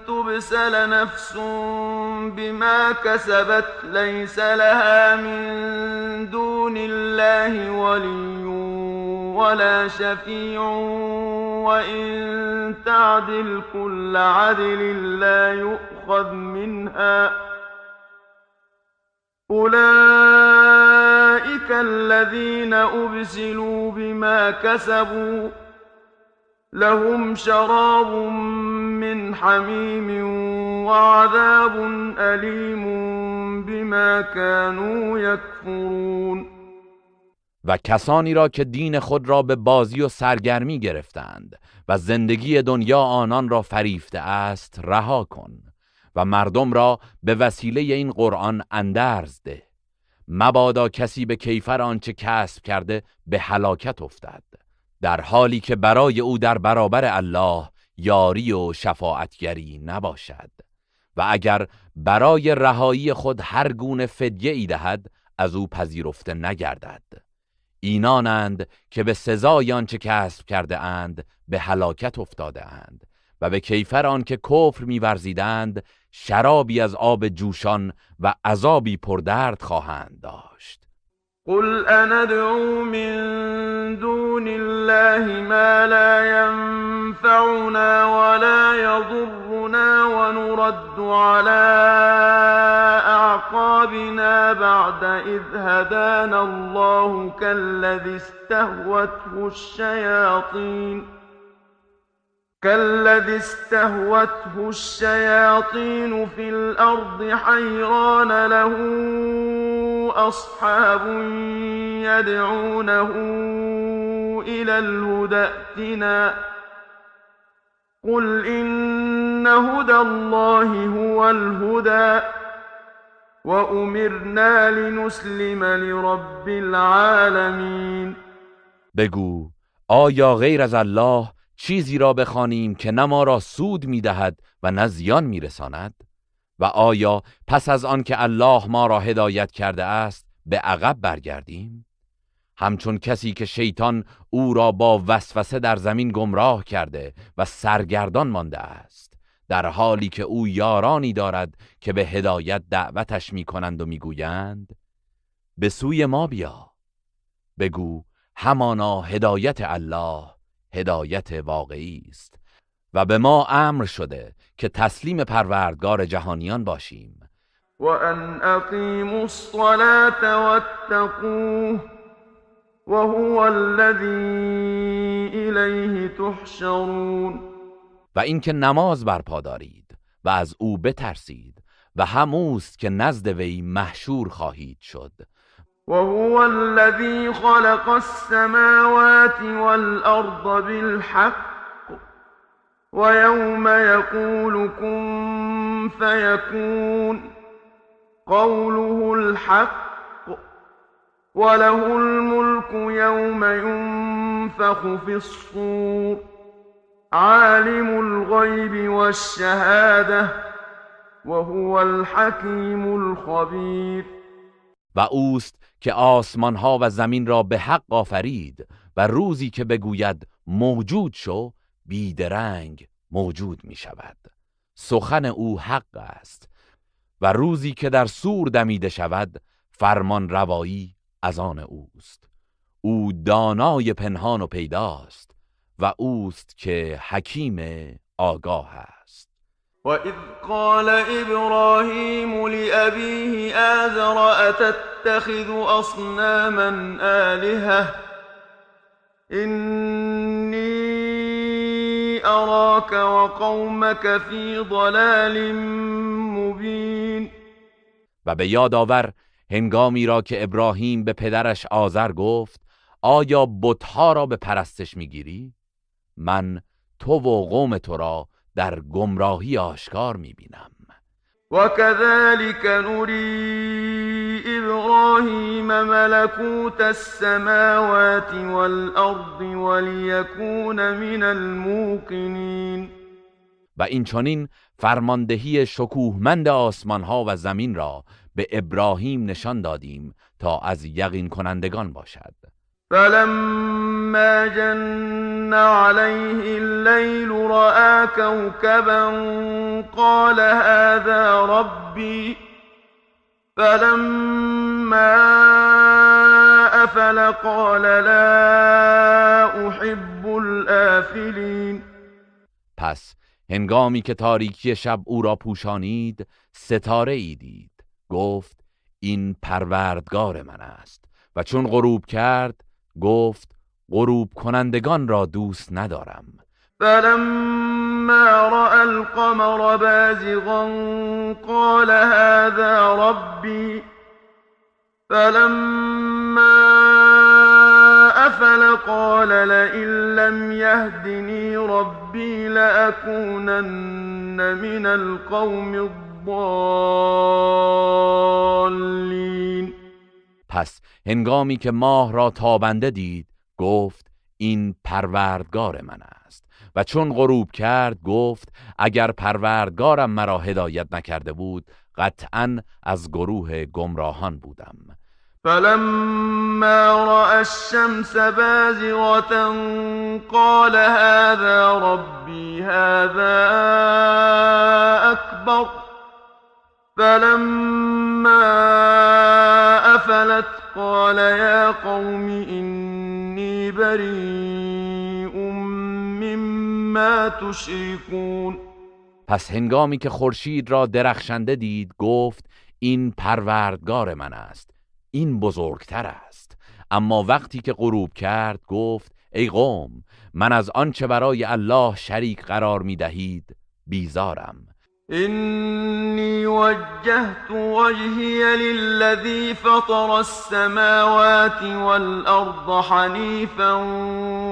تُبْسَلَ نَفْسٌ بِمَا كَسَبَتْ لَيْسَ لَهَا مِن دُونِ اللَّهِ وَلِيٌّ ولا شفيع وإن تعدل كل عدل لا يؤخذ منها أولئك الذين أبسلوا بما كسبوا لهم شراب من حميم وعذاب أليم بما كانوا يكفرون. و کسانی را که دین خود را به بازی و سرگرمی گرفتند و زندگی دنیا آنان را فریفته است رها کن و مردم را به وسیله این قرآن اندرز ده. مبادا کسی به کیفر آنچه کسب کرده به هلاکت افتد، در حالی که برای او در برابر الله یاری و شفاعتگری نباشد. و اگر برای رهایی خود هر گونه فدیه ای دهد از او پذیرفته نگردد. اینانند که به سزای آنچه کسب کرده اند به هلاکت افتاده اند و به کیفر آن که کفر می‌ورزیدند شرابی از آب جوشان و عذابی پردرد خواهند داشت. قل أندعو من دون الله ما لا ينفعنا ولا يضرنا ونرد على أعقابنا بعد إذ هدانا الله كالذي استهوته الشياطين في الأرض حيران له أصحاب يدعونه إلى الهدى ائتنا قل إن هدى الله هو الهدى وأمرنا لنسلم لرب العالمین. بگو آیا غیر از الله چیزی را بخوانیم که نه ما را سود می‌دهد و نه زیان می‌رساند؟ و آیا پس از آن که الله ما را هدایت کرده است به عقب برگردیم؟ همچون کسی که شیطان او را با وسوسه در زمین گمراه کرده و سرگردان مانده است، در حالی که او یارانی دارد که به هدایت دعوتش می‌کنند و می‌گویند به سوی ما بیا. بگو همانا هدایت الله هدایت واقعی است و به ما امر شده که تسلیم پروردگار جهانیان باشیم. وأن أقيموا الصلاة واتقوه وهو الذي إليه تحشرون. و اینکه نماز برپا دارید و از او بترسید و هموست که نزد وی محشور خواهید شد. وهو الذي خلق السماوات والأرض بالحق ويوم يقول كن فيكون قوله الحق وله الملك يوم ينفخ في الصور عالم الغيب والشهادة وهو الحكيم الخبير. و اوست که آسمان ها و زمین را به حق آفرید و روزی که بگوید موجود شو بیدرنگ موجود می شود. سخن او حق است و روزی که در صور دمیده شود فرمان روایی از آن اوست. او دانای پنهان و پیداست و اوست که حکیم آگاه است. وَإِذْ قَالَ إِبْرَاهِيمُ لِأَبِيهِ آزَرَ أَتَتَّخِذُ أَصْنَامًا آلِهَةً إِنِّي أَرَاكَ وَقَوْمَكَ فِي ضَلَالٍ مُبِينٍ. و به یاد آور هنگامی را که ابراهیم به پدرش آزر گفت آیا بت‌ها را به پرستش می‌گیری؟ من تو و قوم تو را در گمراهی آشکار می‌بینم. وَكَذَلِكَ نُرِي إِبْرَاهِيمَ مَلَكُوتَ السَّمَاوَاتِ وَالْأَرْضِ وَلِيَكُونَ مِنَ الْمُوقِنِينَ. و این چنین فرماندهی شکوهمند آسمان‌ها و زمین را به ابراهیم نشان دادیم تا از یقین کنندگان باشد. فلما جن عليه الليل رأى كوكبا قال هذا ربي فلما أفل قال لا أحب الآفلين. پس هنگامی که تاریکی شب او را پوشانید ستاره ای دید، گفت این پروردگار من است، و چون غروب کرد گفت غروب کنندگان را دوست ندارم. فلما رأى القمر بازغا قال هذا ربي فلما أفل قال لئن لم يهدني ربي لأكونن من القوم الضالين. پس هنگامی که ماه را تابنده دید گفت این پروردگار من است، و چون غروب کرد گفت اگر پروردگارم مرا هدایت نکرده بود قطعاً از گروه گمراهان بودم. فلما رأى الشمس بازغة قال هذا ربي هذا أكبر فلما أفلت قال يا قوم إني بريء مما تشركون. پس هنگامی که خورشید را درخشنده دید گفت این پروردگار من است، این بزرگتر است. اما وقتی که غروب کرد گفت ای قوم من از آنچه برای الله شریک قرار می دهید بیزارم. إني وجهت وجهي للذي فطر السماوات والأرض حنيفا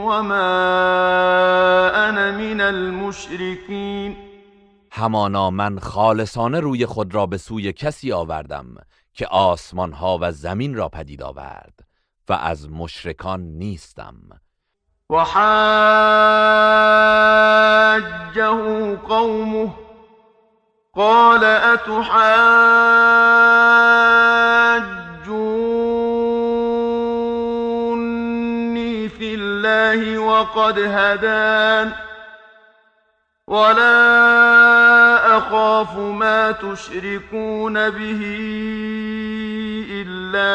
وما أنا من المشركين. همانا من خالصانه روی خود را به سوی کسی آوردم که آسمان ها و زمین را پدید آورد و از مشرکان نیستم. وحاجه قومه قال اتحاجوني في الله وقد هدان ولا أخاف ما تشركون به إلا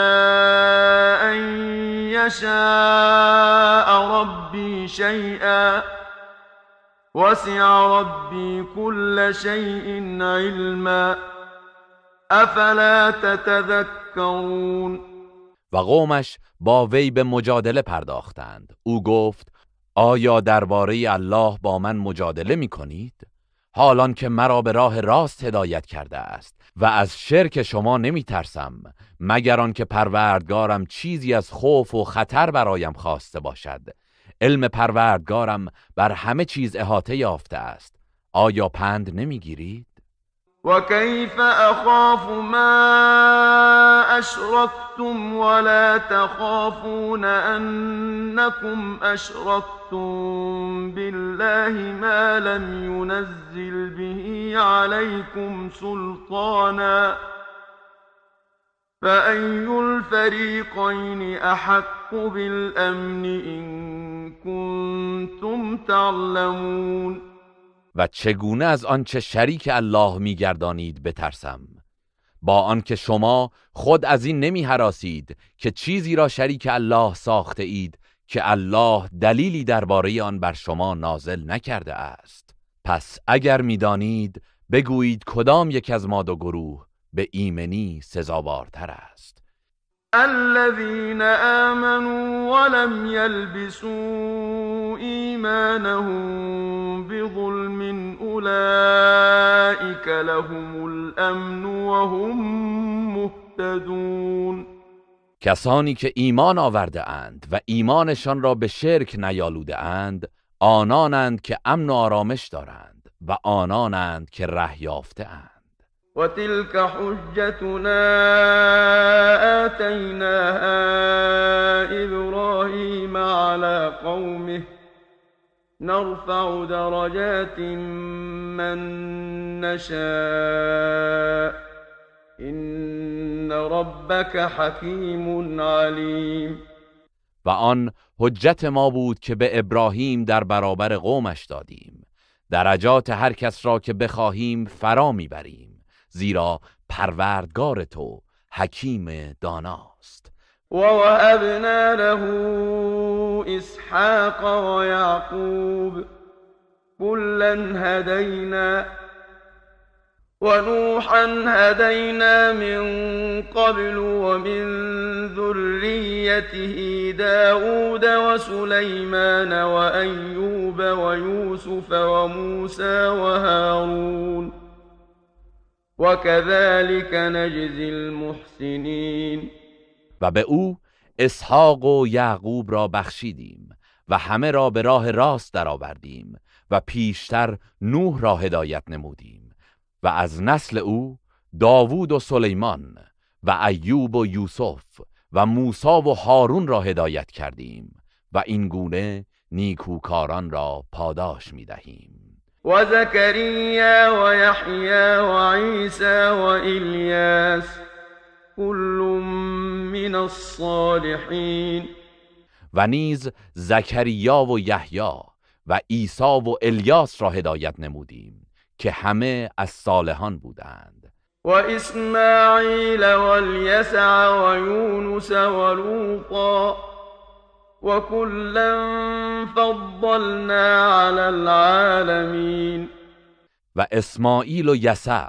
أن يشاء ربي شيئا وسع ربي كل شيء علما افلا تتذكرون. و قومش با وی به مجادله پرداختند. او گفت آیا درباره الله با من مجادله می کنید؟ حالان که مرا به راه راست هدایت کرده است و از شرک شما نمی ترسم مگر آنکه پروردگارم چیزی از خوف و خطر برایم خواسته باشد. علم پروردگارم بر همه چیز احاطه یافته است. آیا پند نمیگیرید؟ و کیف اخاف ما اشرکتم ولا تخافون انکم اشرکتم بالله ما لم ينزل به عليكم سلطانا فأي الفريقين أحق بالأمن إن كنتم تعلمون. و چگونه از آنچه شریک الله می‌گردانید بترسم، با آنکه شما خود از این نمی هراسید که چیزی را شریک الله ساخته اید که الله دلیلی درباره آن بر شما نازل نکرده است. پس اگر می‌دانید بگویید کدام یک از ما دو گروه به ایمنی سزاوارتر است. الذين آمنوا ولم يلبسوا إيمانهم بظلم أولئك لهم الأمن وهم مهتدون. کسانی که ایمان آورده اند و ایمانشان را به شرک نیالوده اند آنانند که امن و آرامش دارند و آنانند که ره یافته اند. وتلك حجتنا آتيناها إبراهيم على قومه نرفع درجات من نشاء إن ربك حكيم عليم. و آن حجت ما بود که به ابراهیم در برابر قومش دادیم. درجات هر کس را که بخواهیم فرا میبریم، زیرا پروردگار تو حکیم داناست. و وهبنا له اسحاق و یعقوب كلا هدینا و نوحا هدینا من قبل و من ذریته داود و سلیمان و ایوب و یوسف و موسی و هارون وكذلك نجزي المحسنين. و به او اسحاق و یعقوب را بخشیدیم و همه را به راه راست درآوردیم و پیشتر نوح را هدایت نمودیم و از نسل او داوود و سلیمان و ایوب و یوسف و موسی و هارون را هدایت کردیم و این گونه نیکوکاران را پاداش می‌دهیم. و زکریا و یحیی و عیسی و الیاس كل من الصالحین. و نیز زکریا و یحیی و عیسی و الیاس را هدایت نمودیم که همه از صالحان بودند. و اسماعیل و الیسع و یونس و لوطا و كلا فضلنا على العالمین. و اسماعیل و یسع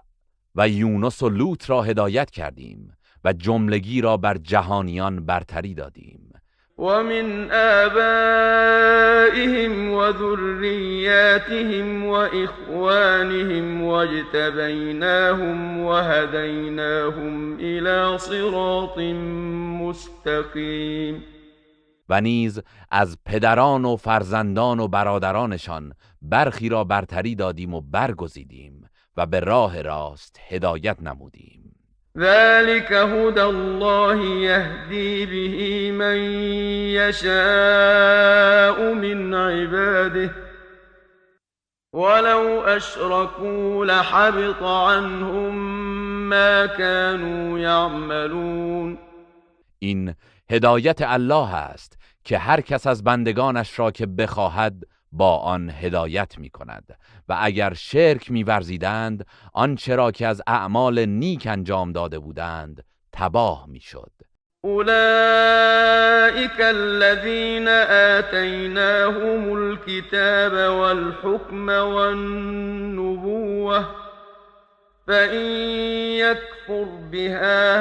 و یونس و لوط را هدایت کردیم و جملگی را بر جهانیان برتری دادیم. و من آبائهم و ذریاتهم و اخوانهم و اجتبیناهم و هدیناهم الى صراط مستقیم. و نیز از پدران و فرزندان و برادرانشان برخی را برتری دادیم و برگزیدیم و به راه راست هدایت نمودیم. ذلك هدى الله يهدي به من يشاء من عباده ولو أشركوا لحبط عنهم ما كانوا يعملون. این هدایت الله است که هر کس از بندگانش را که بخواهد با آن هدایت می کند و اگر شرک می ورزیدند آنچه را که از اعمال نیک انجام داده بودند تباه می شد. أولئك الذين آتيناهم الكتاب والحكم والنبوة فإن يكفر بها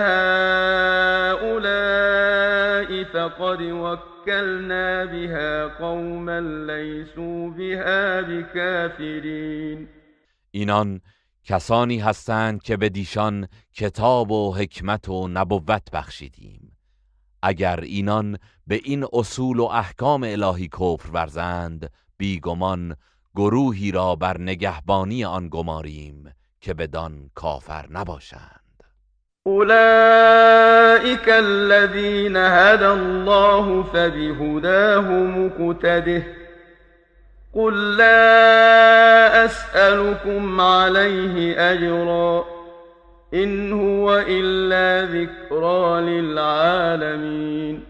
هؤلاء فقد وكلنا بها قوما ليسوا بها بكافرين. اینان کسانی هستند که به دیشان کتاب و حکمت و نبوت بخشیدیم. اگر اینان به این اصول و احکام الهی کفر ورزند بیگمان گروهی را بر نگهبانی آن گماریم که بدان کافر نباشند. أولئك الذين هدى الله فبهداه مقتده قل لا أسألكم عليه أجرا إن هو إلا ذكرى للعالمين.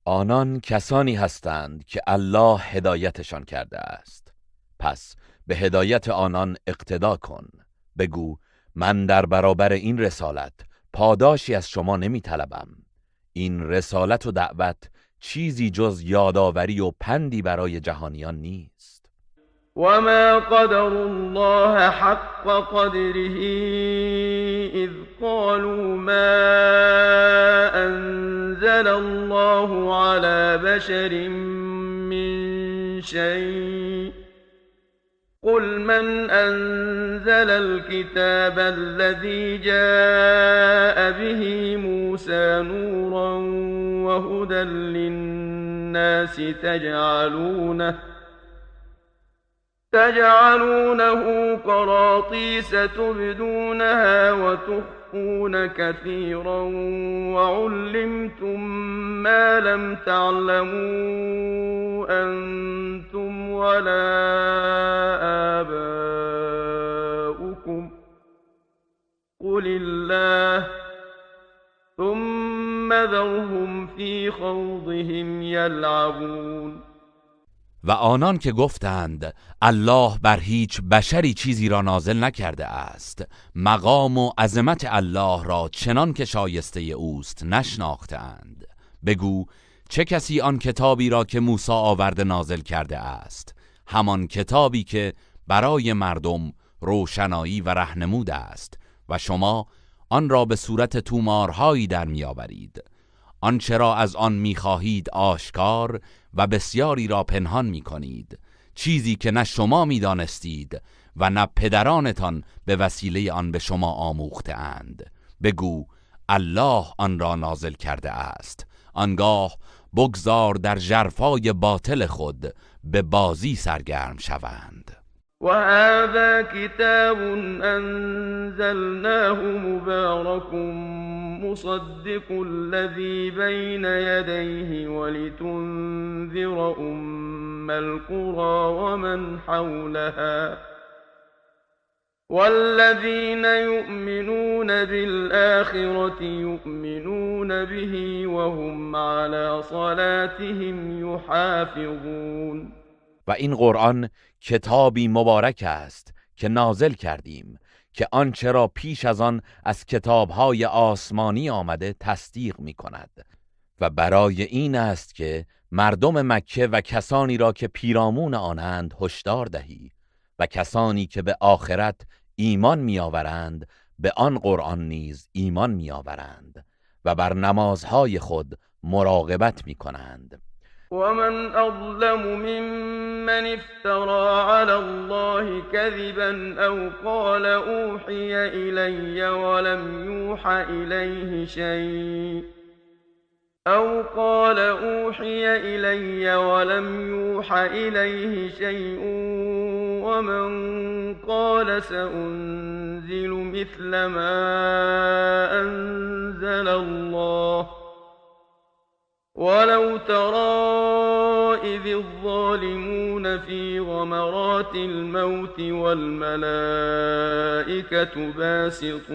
آنان کسانی هستند که الله هدایتشان کرده است، پس به هدایت آنان اقتدا کن. بگو من در برابر این رسالت پاداشی از شما نمی طلبم. این رسالت و دعوت چیزی جز یادآوری و پندی برای جهانیان نیست. وما قدر الله حق قدره إذ قالوا ما أنزل الله على بشر من شيء قل من أنزل الكتاب الذي جاء به موسى نورا وهدى للناس تجعلونه قراطيس تبدونها وتخفون كثيرا وعلمتم ما لم تعلموا أنتم ولا آباؤكم قل الله ثم ذرهم في خوضهم يلعبون. و آنان که گفتند الله بر هیچ بشری چیزی را نازل نکرده است، مقام و عظمت الله را چنان که شایسته اوست نشناختند. بگو چه کسی آن کتابی را که موسی آورده نازل کرده است، همان کتابی که برای مردم روشنایی و رهنمود است و شما آن را به صورت تومارهایی در میآورید. آنچه را از آن میخواهید آشکار و بسیاری را پنهان میکنید، چیزی که نه شما میدانستید و نه پدرانتان به وسیله آن به شما آموخته اند. بگو الله آن را نازل کرده است، آنگاه بگذار در ژرفای باطل خود به بازی سرگرم شوند. وهذا كتاب أنزلناه مبارك مصدق الذي بين يديه ولتنذر أم القرى ومن حولها والذين يؤمنون بالآخرة يؤمنون به وهم على صلاتهم يحافظون. و این قرآن کتابی مبارک است که نازل کردیم که آنچه را پیش از آن از کتابهای آسمانی آمده تصدیق می کند و برای این است که مردم مکه و کسانی را که پیرامون آنند هشدار دهی و کسانی که به آخرت ایمان می آورند به آن قرآن نیز ایمان می آورند و بر نمازهای خود مراقبت می کنند. ومن أظلم ممن افترى على الله كذبا أو قال أوحي إلي ولم يوحى إليه شيء أو قال أوحي إلي ولم يوح إليه شيء ومن قال سأنزل مثل ما أنزل الله ولو ترى إذ الظالمون في غمرات الموت والملائكة باسطوا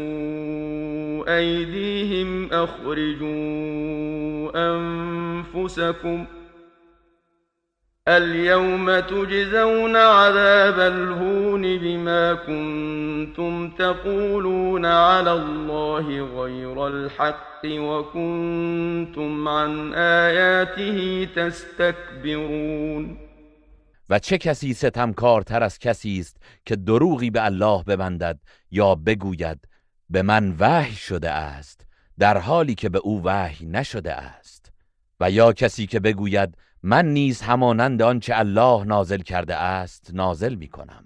أيديهم أخرجوا أنفسكم اليوم تجزون عذاب الهون بما كنتم تقولون على الله غير الحق وكنتم عن آياته تستكبرون. و چه کسی ستمکارتر از کسی است که دروغی به الله ببندد یا بگوید به من وحی شده است در حالی که به او وحی نشده است، و یا کسی که بگوید من نیز همانند آنچه الله نازل کرده است نازل می کنم.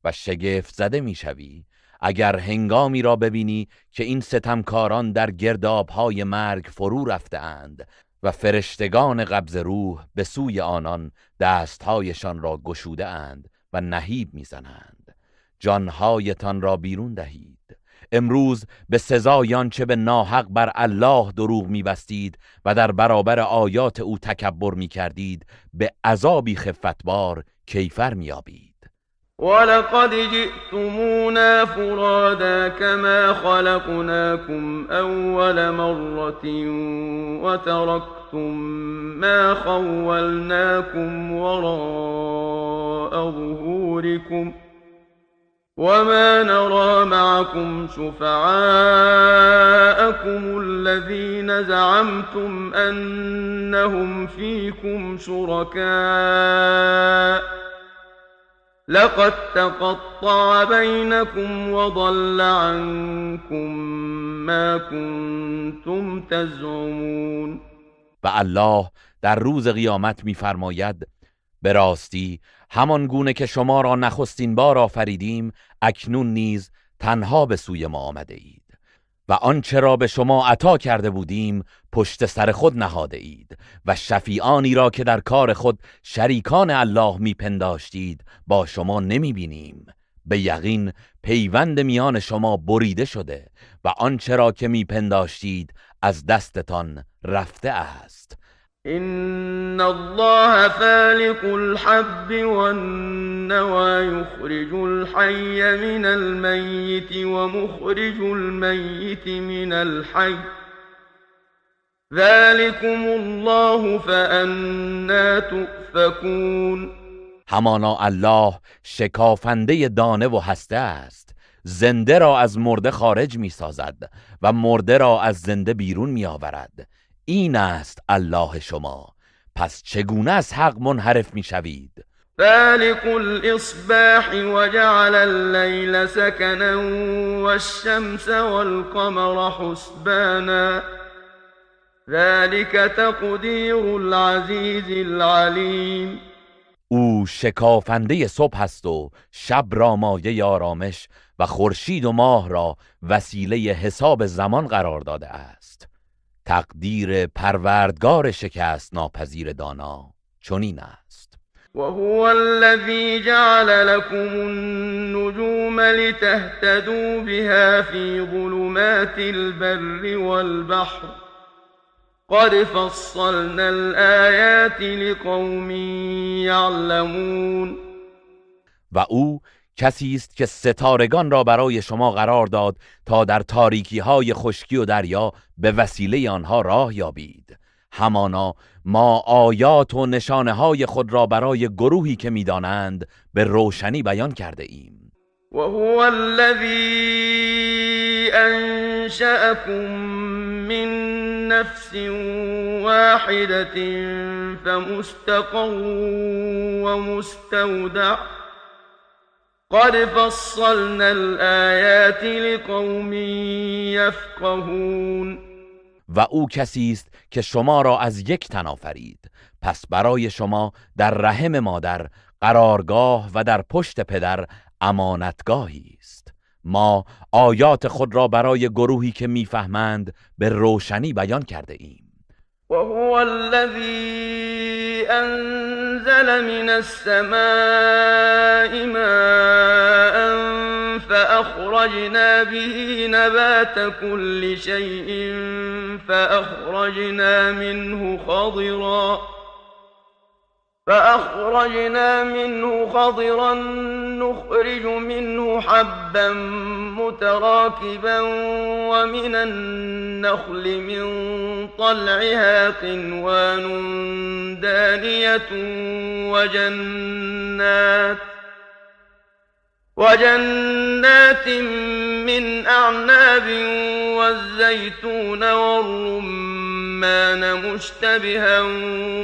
و شگفت زده می شوی اگر هنگامی را ببینی که این ستمکاران در گردابهای مرگ فرو رفته اند و فرشتگان قبض روح به سوی آنان دستهایشان را گشوده اند و نهیب می زنند. جانهایتان را بیرون دهید. امروز به سزای آنچه به ناحق بر الله دروغ می‌بستید و در برابر آیات او تکبر می‌کردید به عذابی خفتبار کیفر می‌یابید. ولقد جئتمونا فرادا كما خلقناكم أول مرة وتركتم ما خولناكم وراء ظهوركم وما نرى معكم شفعاءكم الذين زعمتم أنهم فيكم شركاء لقد تقطع بينكم وضل عنكم ما كنتم تزعمون. و الله در روز قیامت می‌فرماید به راستی همان گونه که شما را نخستین بار آفریدیم اکنون نیز تنها به سوی ما آمده اید و آنچه را به شما عطا کرده بودیم پشت سر خود نهاده اید و شفیعانی را که در کار خود شریکان الله میپنداشتید با شما نمیبینیم. به یقین پیوند میان شما بریده شده و آنچه را که میپنداشتید از دستتان رفته است. إن الله فالق الحب والنوى يخرج الحي من الميت ومخرج الميت من الحي ذلكم الله فأنا تؤفكون. همانا الله شکافنده دانه و هسته است، زنده را از مرده خارج می سازد و مرده را از زنده بیرون می آورد. این است الله شما، پس چگونه از حق منحرف می شوید؟ فالق الإصباح وجعل الليل سكنا والشمس والقمر حسبانا ذلك تقدير العزيز العليم. او شکافنده صبح است و شب را مایه آرامش و خورشید و ماه را وسیله حساب زمان قرار داده است. تقدیر پروردگار شکست ناپذیر دانا چنین است. وهو الذي جعل لكم النجوم لتهتدوا بها في ظلمات البر والبحر قد فصلنا الآيات لقوم یعلمون. و او کسی است که ستارگان را برای شما قرار داد تا در تاریکی های خشکی و دریا به وسیله آنها راه یابید. همانا ما آیات و نشانه های خود را برای گروهی که میدانند به روشنی بیان کرده ایم. وهو الذي أنشأكم من نفس واحدة فمستقر ومستودع قد فصلنا الآيات لقوم یفقهون. و او کسی است که شما را از یک تن آفرید، پس برای شما در رحم مادر قرارگاه و در پشت پدر امانتگاهی است. ما آیات خود را برای گروهی که میفهمند به روشنی بیان کرده ایم. وهو الذي أنزل من السماء ماء فأخرجنا به نبات كل شيء فأخرجنا منه خضرا نخرج منه حبا متراكبا ومن النخل من طلعها قنوان دانية وجنات من أعناب والزيتون والرمان مشتبها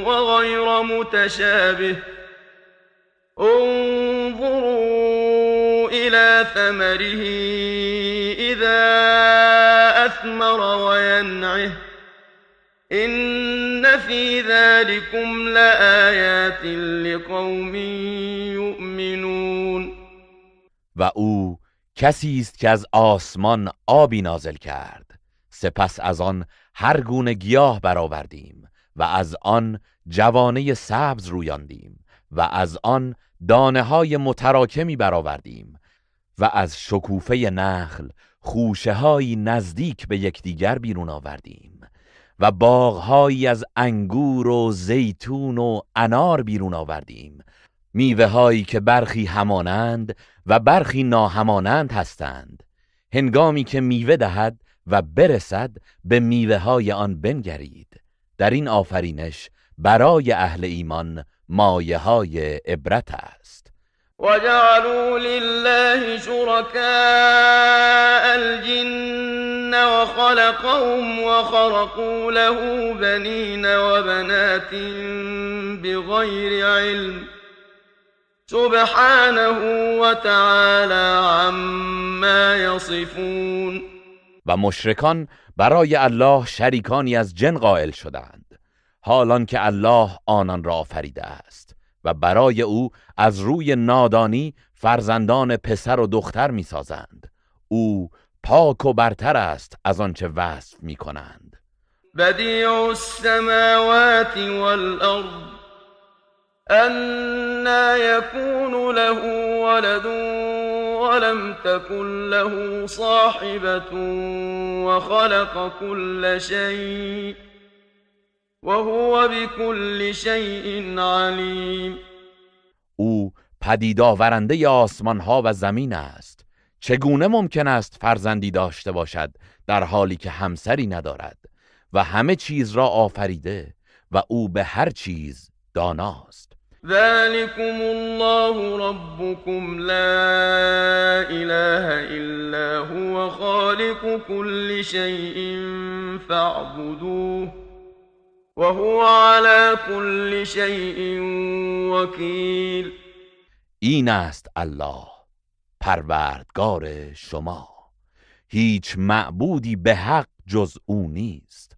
وغير متشابه انظروا إلى ثمره إذا أثمر وينعه إن في ذلكم لآيات لقوم یؤمنون. و او کسی است که از آسمان آبی نازل کرد، سپس از آن هر گونه گیاه برآوردیم و از آن جوانه سبز رویاندیم و از آن دانه های متراکمی برآوردیم و از شکوفه نخل خوشه هایی نزدیک به یکدیگر بیرون آوردیم و باغهایی از انگور و زیتون و انار بیرون آوردیم، میوه هایی که برخی همانند و برخی ناهمانند هستند. هنگامی که میوه دهد و برسد به میوه های آن بنگرید. در این آفرینش برای اهل ایمان مایه های عبرت است. وجعلوا لله شركاء الجن وخلقهم وخرقوا له بنين وبنات بغير علم سبحانه وتعالى عما يصفون. و مشرکان برای الله شریکانی از جن قائل شدند، حالان که الله آنان را آفریده است و برای او از روی نادانی فرزندان پسر و دختر می سازند. او پاک و برتر است از آنچه وصف می کنند. بدیع السماوات والارض أَنَّى يَكُونُ لَهُ وَلَدٌ وَلَمْ تَكُنْ لَهُ صَاحِبَةٌ وَخَلَقَ كُلَّ شَيْءٍ وَهُوَ بِكُلِّ شَيْءٍ عَلِيمٌ. او پدید آورنده آسمان ها و زمین است. چگونه ممکن است فرزندی داشته باشد در حالی که همسری ندارد؟ و همه چیز را آفریده و او به هر چیز داناست. ذلكم الله ربكم لا إله إلا هو خالق كل شيء فاعبدوه وهو على كل شيء وكيل. این است الله، پروردگار شما، هیچ معبودی به حق جز او نیست،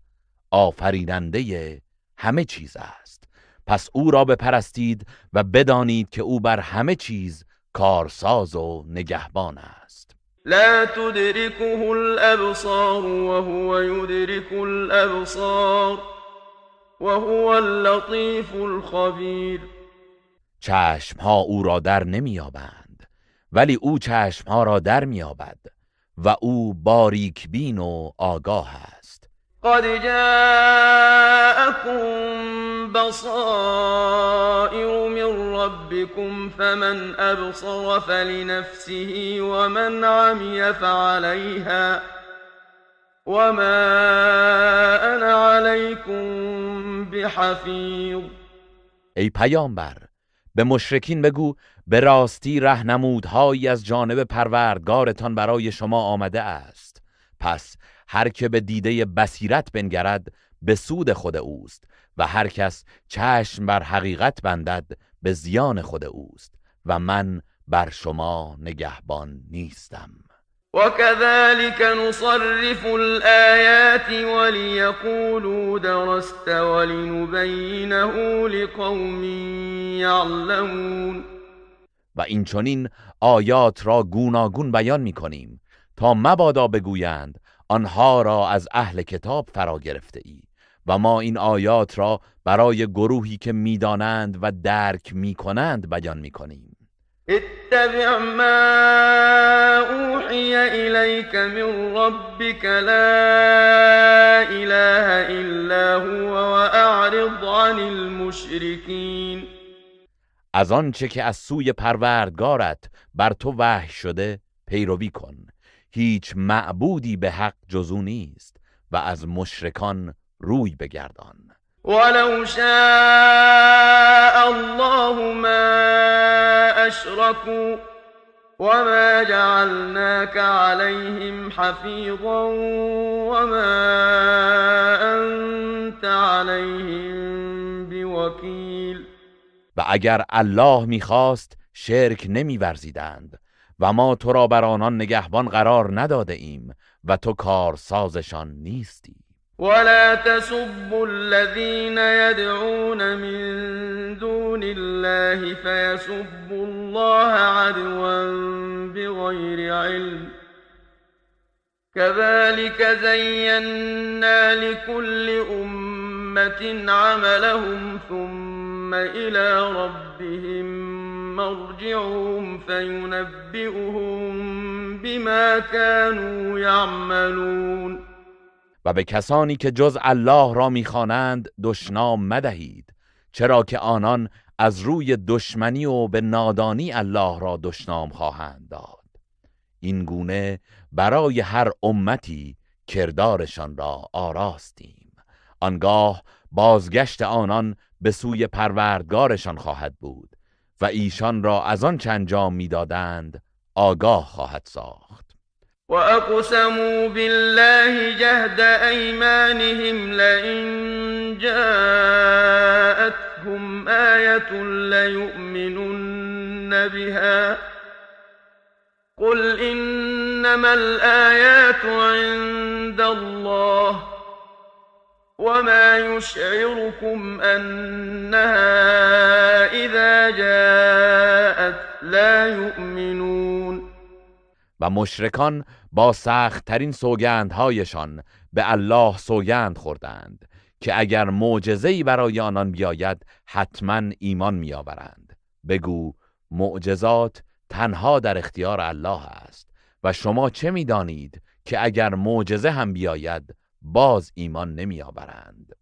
آفریننده همه چیز است. پس او را بپرستید و بدانید که او بر همه چیز کارساز و نگهبان است. لا تدركه الابصار وهو يدرك الابصار وهو اللطيف الخبير. چشمها او را در نمیابند ولی او چشمها را در میابد و او باریک بین و آگاه است. قد جاءكم بصائر من ربكم فمن أبصر فلنفسه ومن عمي فعليها وما أنا عليكم بحفيظ. ای پیامبر، به مشرکین بگو به راستی راهنمودهایی از جانب پروردگارتان برای شما آمده است. پس هر که به دیده بصیرت بنگرد به سود خود اوست و هر کس چشم بر حقیقت بندد به زیان خود اوست و من بر شما نگهبان نیستم. وكذلك نصرف الآيات وليقولوا درست ولنبينه لقوم يعلمون. و این چنین آیات را گوناگون بیان می کنیم تا مبادا بگویند آنها را از اهل کتاب فرا گرفته ای، و ما این آیات را برای گروهی که میدانند و درک میکنند بیان میکنیم. اتبع ما اوحی الیک من ربک لا اله الا هو واعرض عن المشرکین. از آنچه که از سوی پروردگارت بر تو وحی شده پیروی کن. هیچ معبودی به حق جز او نیست و از مشرکان روی بگردان. ولو شاء الله ما اشركوا وما جعلناك عليهم حفيظا وما انت عليهم بوكيل. و اگر الله میخواست شرک نمیورزیدند و ما تو را بر آنان نگهبان قرار نداده ایم و تو کارسازشان نیستی. ولا تسبوا الذين يدعون من دون الله فيسبوا الله عدوا بغير علم كذلك زينا لكل أمة عملهم ثم إلى ربهم مرجعهم فينبئهم بما كانوا يعملون. و به کسانی که جز الله را میخوانند دشنام مدهید، چرا که آنان از روی دشمنی و به نادانی الله را دشنام خواهند داد. این گونه برای هر امتی کردارشان را آراستیم. آنگاه بازگشت آنان به سوی پروردگارشان خواهد بود و ایشان را از آن چه انجام میدادند آگاه خواهد ساخت. وَأَقْسَمُوا بِاللَّهِ جَهْدَ أَيْمَانِهِمْ لَئِن جَاءَتْهُمْ آيَةٌ لَّيُؤْمِنُنَّ بِهَا قُلْ إِنَّمَا الْآيَاتُ عِندَ اللَّهِ وَمَا يُشْعِرُكُمْ أَنَّهَا إِذَا جَاءَتْ لَا يُؤْمِنُونَ. و مشرکان با سخت ترین سوگندهایشان به الله سوگند خوردند که اگر معجزه‌ای برای آنان بیاید حتما ایمان میآورند. بگو معجزات تنها در اختیار الله است و شما چه میدانید که اگر معجزه هم بیاید باز ایمان نمیآورند.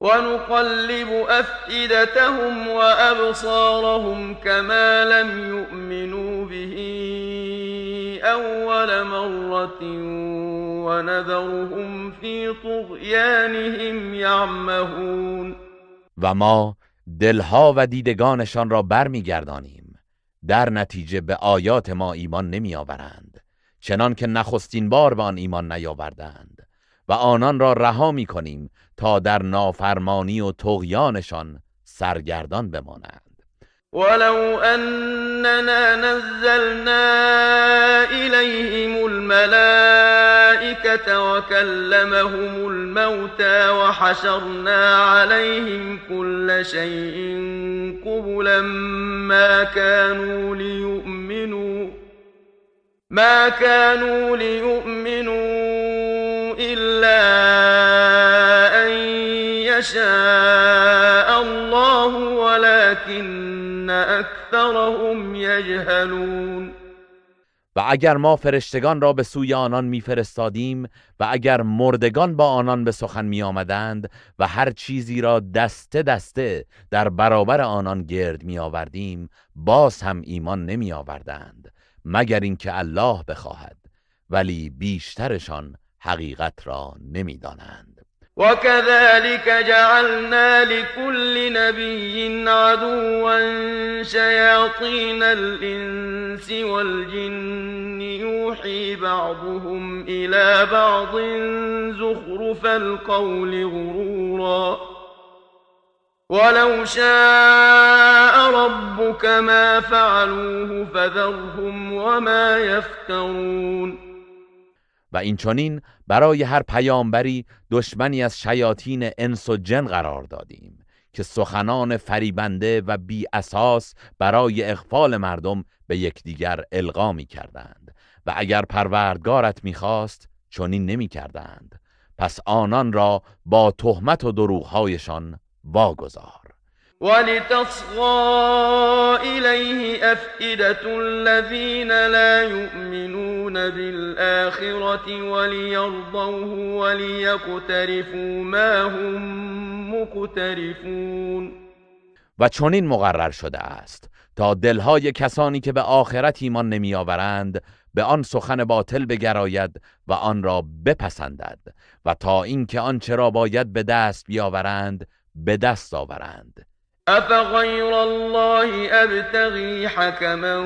ونقلب أفئدتهم وأبصارهم كما لم يؤمنوا به أول مرة ونذرهم في طغيانهم يعمهون. و ما دلها و دیدگانشان را برمیگردانیم، در نتیجه به آیات ما ایمان نمیآورند، چنان که نخستین بار به آن ایمان نیاوردند، و آنان را رها می‌کنیم تا در نافرمانی و طغیانشان سرگردان بمانند. ولو أننا نزلنا إليهم الملائكة وكلمهم الموتى وحشرنا عليهم كل شيء قبلا ما كانوا ليؤمنوا إلا أن يشاء الله ولكن أكثرهم يجهلون. و اگر ما فرشتگان را به سوی آنان میفرستادیم و اگر مردگان با آنان به سخن می آمدند و هر چیزی را دسته دسته در برابر آنان گرد می آوردیم باز هم ایمان نمی آوردند مگر اینکه الله بخواهد، ولی بیشترشان حقیقت را نمی دانند. وكذلك جعلنا لكل نبي عدوا شياطين الإنس والجن يوحي بعضهم إلى بعض زخرف القول غرورا ولو شاء ربك ما فعلوه فذرهم وما يفترون. و این چنین برای هر پیامبری دشمنی از شیاطین انس و جن قرار دادیم که سخنان فریبنده و بی اساس برای اغفال مردم به یکدیگر القا می کردند و اگر پروردگارت می خواست چنین نمی کردند. پس آنان را با تهمت و دروغ‌هایشان واگذار. ولتصغى إليه أفئدة الذين لا يؤمنون بالآخرة وليرضوه وليقترفوا ما هم مقترفون. و چنین مقرر شده است تا دلهای کسانی که به آخرت ایمان نمی آورند به آن سخن باطل بگراید و آن را بپسندد و تا اینکه آنچه را باید به دست بیاورند به دست آورند. أفغير الله أبتغي حكما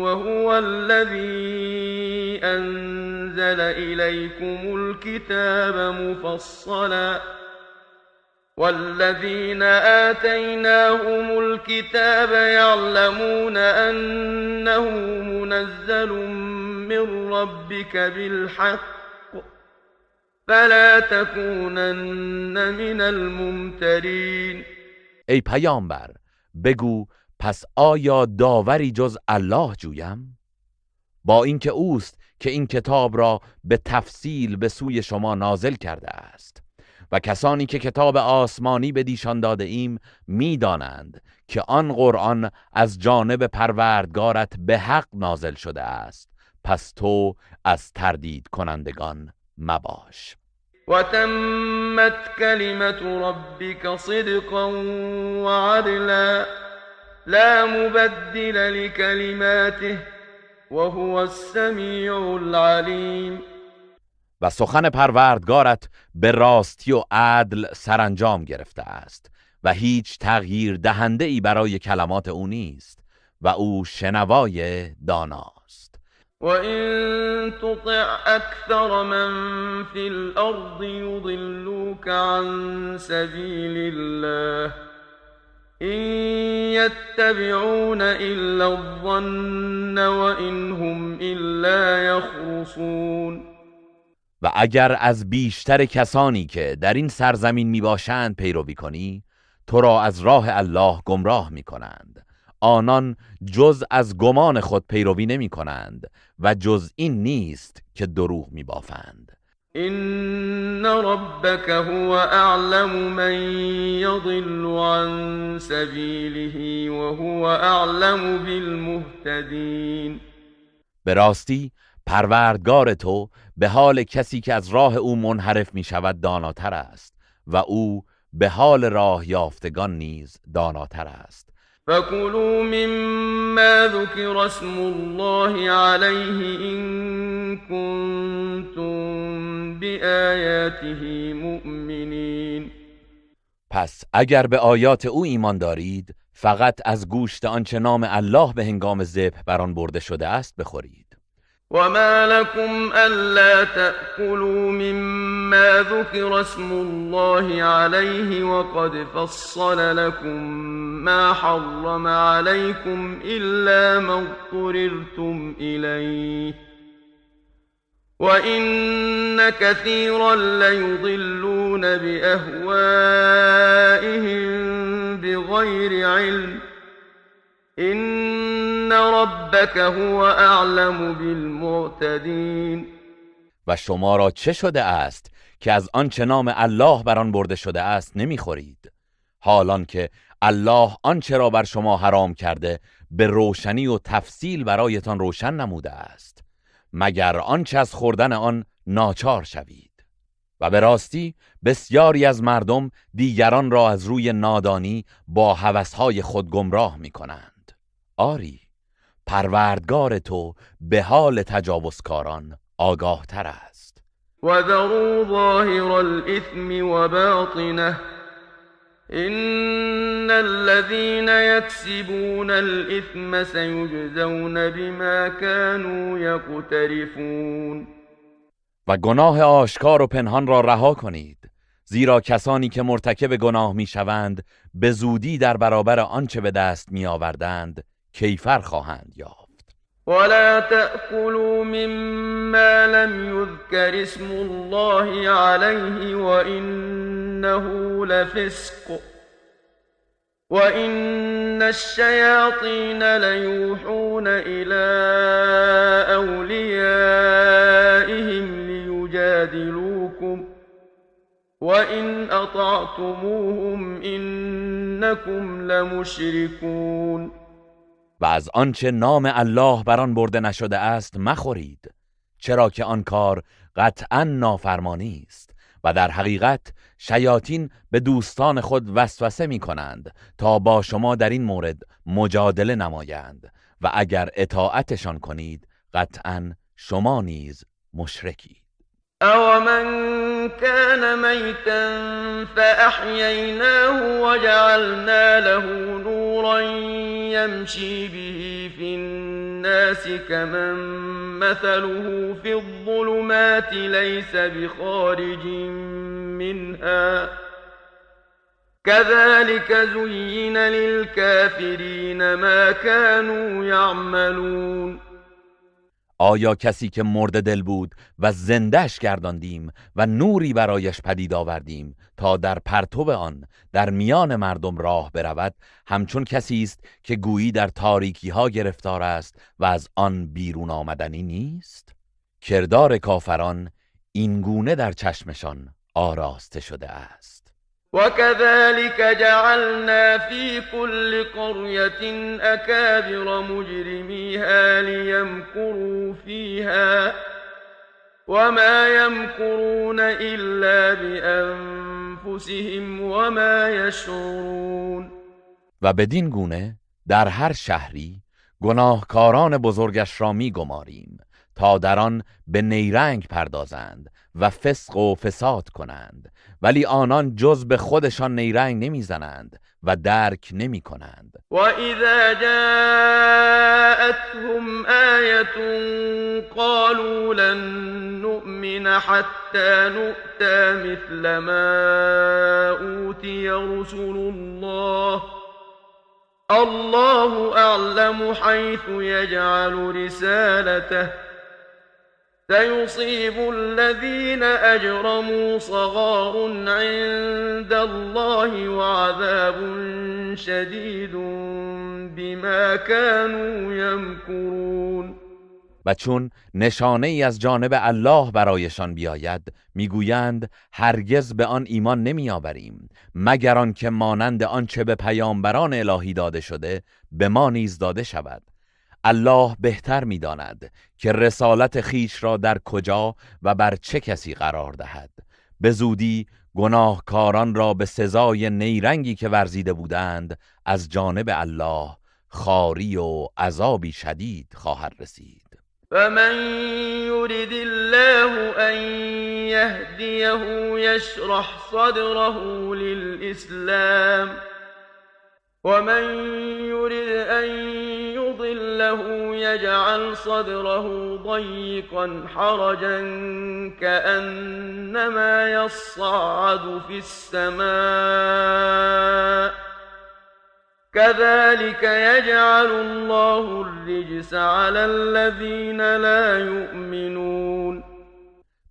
وهو الذي أنزل إليكم الكتاب مفصلا والذين آتيناهم الكتاب يعلمون أنه منزل من ربك بالحق فلا تكونن من الممترين. ای پیامبر بگو پس آیا داوری جز الله جویم؟ با اینکه اوست که این کتاب را به تفصیل به سوی شما نازل کرده است و کسانی که کتاب آسمانی به دیشان داده ایم می‌دانند که آن قرآن از جانب پروردگارت به حق نازل شده است، پس تو از تردید کنندگان مباش. وتمت كلمة ربك صدقا وعدلا لا مبدل لكلماته وهو السميع العليم. و سخن پروردگارت به راستی و عدل سرانجام گرفته است و هیچ تغییر دهنده ای برای کلمات او نیست و او شنوای داناست. وَإِن تُطِعْ أَكْثَرَ مَن فِي الْأَرْضِ يُضِلُّوكَ عَن سَبِيلِ اللَّهِ إِن يَتَّبِعُونَ إِلَّا الظَّنَّ وَإِنْ هُمْ إِلَّا يَخْرُصُونَ. و اگر از بیشتر کسانی که در این سرزمین می باشند پیروی کنی، تو را از راه الله گمراه می کنند. آنان جز از گمان خود پیروی نمی کنند و جز این نیست که دروغ می بافند. إن ربك هو أعلم من يضل عن سبيله وهو أعلم بالمهتدين. به راستی پروردگار تو به حال کسی که از راه او منحرف می شود داناتر است و او به حال راه یافتگان نیز داناتر است. فكلوا مما ذكر اسم الله عليه إن كنتم بآياته مؤمنين. پس اگر به آیات او ایمان دارید فقط از گوشت آنچه نام الله به هنگام ذبح بر آن برده شده است بخورید. وما لكم ألا تأكلوا مما ذكر اسم الله عليه وقد فصل لكم ما حرم عليكم إلا ما اضطررتم إليه وإن كثيرا ليضلون بأهوائهم بغير علم إن ربك هو أعلم بالمعتدين. و شما را چه شده است که از آنچه نام الله بر آن برده شده است نمیخورید، حالان که الله آنچه را بر شما حرام کرده به روشنی و تفصیل برایتان روشن نموده است، مگر آنچه از خوردن آن ناچار شوید. و به راستی بسیاری از مردم دیگران را از روی نادانی با هوسهای خود گمراه می‌کنند. آری، پروردگار تو به حال تجاوزکاران آگاه تر است. وذروا ظاهر الإثم وباطنه إن الذين يكسبون الإثم سيجزون بما كانوا يقترفون. و گناه آشکار و پنهان را رها کنید، زیرا کسانی که مرتکب گناه میشوند به زودی در برابر آنچه به دست میآوردند کیفر خواهند یافت. ولا تأكلوا مما لم يذكر اسم الله عليه وإنه لفسق وإن الشياطين ليوحون إلى أوليائهم ليجادلوكم اطعتموهم انکم لمشرکون. و از آنچه نام الله بر آن برده نشده است مخورید، چرا که آن کار قطعا نافرمانی است و در حقیقت شیاطین به دوستان خود وسوسه می کنند تا با شما در این مورد مجادله نمایند و اگر اطاعتشان کنید قطعا شما نیز مشرکید. او من كان ميتا فأحييناه وجعلنا له نورا يمشي به في الناس كمن مثله في الظلمات ليس بخارج منها كذلك زين للكافرين ما كانوا يعملون. آیا کسی که مرده دل بود و زندهش گرداندیم و نوری برایش پدید آوردیم تا در پرتو آن در میان مردم راه برود همچون کسی است که گویی در تاریکی ها گرفتار است و از آن بیرون آمدنی نیست؟ کردار کافران این گونه در چشمشان آراسته شده است. وكذلك جعلنا في كل قرية أكابر مجرميها ليمكروا فيها وما يمكرون إلا بأنفسهم وما يشعرون. و بدین گونه در هر شهری گناهکاران بزرگش را می گماریم تا در آن به نیرنگ پردازند و فسق و فساد کنند، ولی آنان جز به خودشان نیرنگ نمیزنند و درک نمی کنند. و اذا جاءتهم آیة قالوا لن نؤمن حتى نؤتى مثل ما اوتی رسل الله الله اعلم حيث يجعل رسالته سيصيب الذين أجرموا صغار عند الله وعذاب شديد بما كانوا يمكرون. و چون نشانه ای از جانب الله برایشان بیاید میگویند هرگز به آن ایمان نمیآوریم مگر آنکه مانند آنچه به پیامبران الهی داده شده به ما نیز داده شود. الله بهتر می‌داند که رسالت خیش را در کجا و بر چه کسی قرار دهد. به زودی گناهکاران را به سزای نیرنگی که ورزیده بودند از جانب الله خواری و عذابی شدید خواهد رسید. فمن يرد الله أن يهديه يشرح صدره للإسلام ومن يرد أن يضله يجعل صدره ضيقا حرجا كأنما يصعد في السماء كذلك يجعل الله الرجس على الذين لا يؤمنون.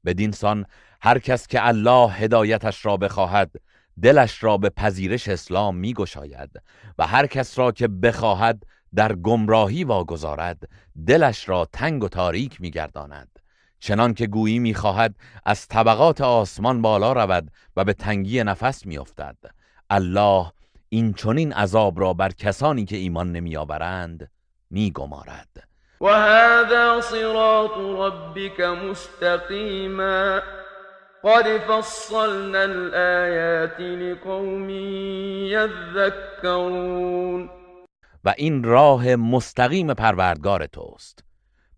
بدین سان هر کس که الله هدایتش را بخواهد دلش را به پذیرش اسلام می گشاید و هر کس را که بخواهد در گمراهی واگذارد دلش را تنگ و تاریک می گرداند، چنان که گویی می خواهد از طبقات آسمان بالا رود و به تنگی نفس می افتد. الله این چنین عذاب را بر کسانی که ایمان نمی آورند می گمارد. و هذا صراط ربک مستقیما قد فصلنا الآیات لقوم یذکرون. و این راه مستقیم پروردگار توست.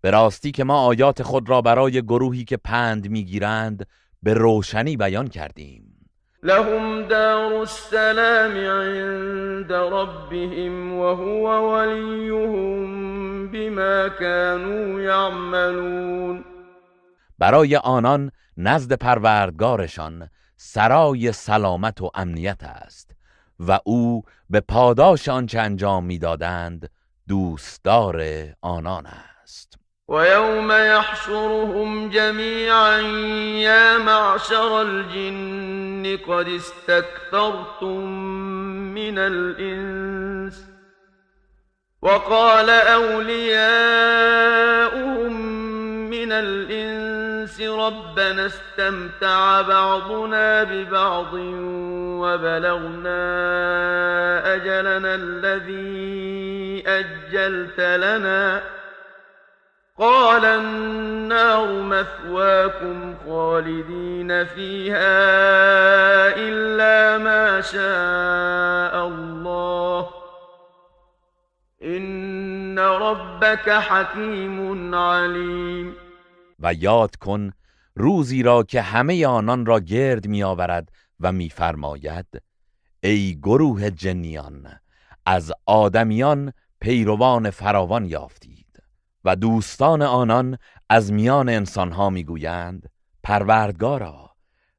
به راستی که ما آیات خود را برای گروهی که پند میگیرند به روشنی بیان کردیم. لهم دار السلام عند ربهم وهو وليهم بما كانوا يعملون. برای آنان نزد پروردگارشان سرای سلامت و امنیت است و او به پاداش آنچه انجام میدادند دوستدار آنان است. و یوم یحشرهم جمیعا یا معشر الجن قد استكثرتم من الانس وقال اولیاؤهم من الانس ربنا استمتع بعضنا ببعض وبلغنا أجلنا الذي أجلت لنا قال النار مثواكم خالدين فيها إلا ما شاء الله إن ربك حکیم علیم. و یاد کن روزی را که همه آنان را گرد می آورد و می فرماید ای گروه جنیان، از آدمیان پیروان فراوان یافتید و دوستان آنان از میان انسانها می گویند پروردگارا،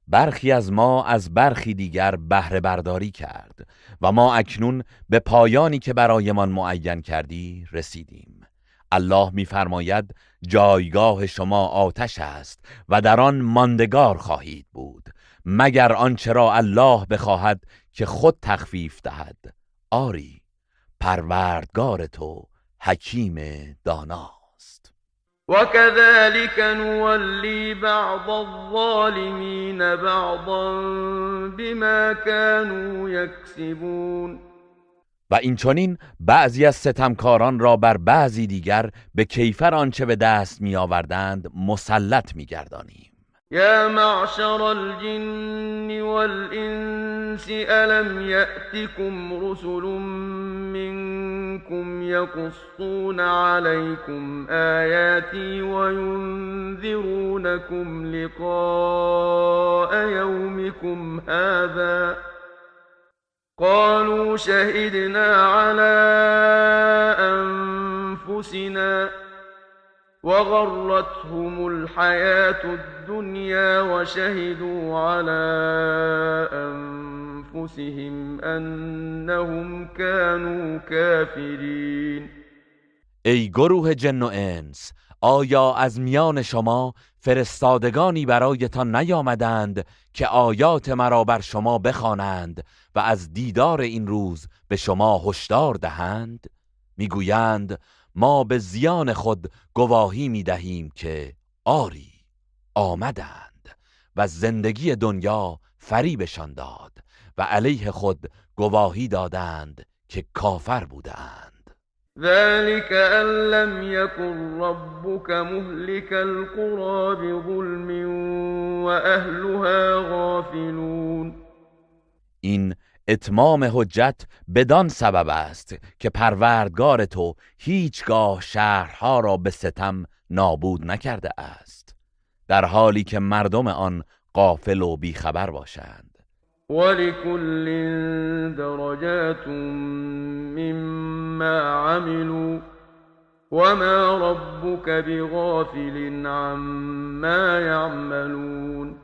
برخی از ما از برخی دیگر بهره برداری کرد و ما اکنون به پایانی که برایمان معین کردی رسیدیم. الله می‌فرماید جایگاه شما آتش است و در آن ماندگار خواهید بود مگر آنچه را الله بخواهد که خود تخفیف دهد. آری، پروردگار تو حکیم داناست. وكذلك نولي بعض الظالمين بعضا بما كانوا يكسبون. و این چنین بعضی از ستمکاران را بر بعضی دیگر به کیفر آنچه به دست می آوردند مسلط می گردانیم. يا معشر الجن والإنس ألم يأتكم رسل منكم يقصون عليكم آياتي وينذرونكم لقاء يومكم هذا قالوا شهدنا على أنفسنا وغرتهم الحياة الدنيا وشهدوا على أنفسهم أنهم كانوا كافرين. ای گروه جن و انس، آیا از میان شما فرستادگانی برایتان نیامدند که آیات مرا بر شما بخوانند و از دیدار این روز به شما هشدار دهند؟ میگویند ما به زیان خود گواهی میدهیم که آری آمدند و زندگی دنیا فریبشان داد و علیه خود گواهی دادند که کافر بودند. ذلك أن لم يكن ربك مهلك القرى بظلم وأهلها غافلون. این اتمام حجت بدان سبب است که پروردگار تو هیچگاه شهرها را به ستم نابود نکرده است، در حالی که مردم آن غافل و بیخبر باشند. ولكل درجات مما عملوا وما ربك بغافل عما يعملون.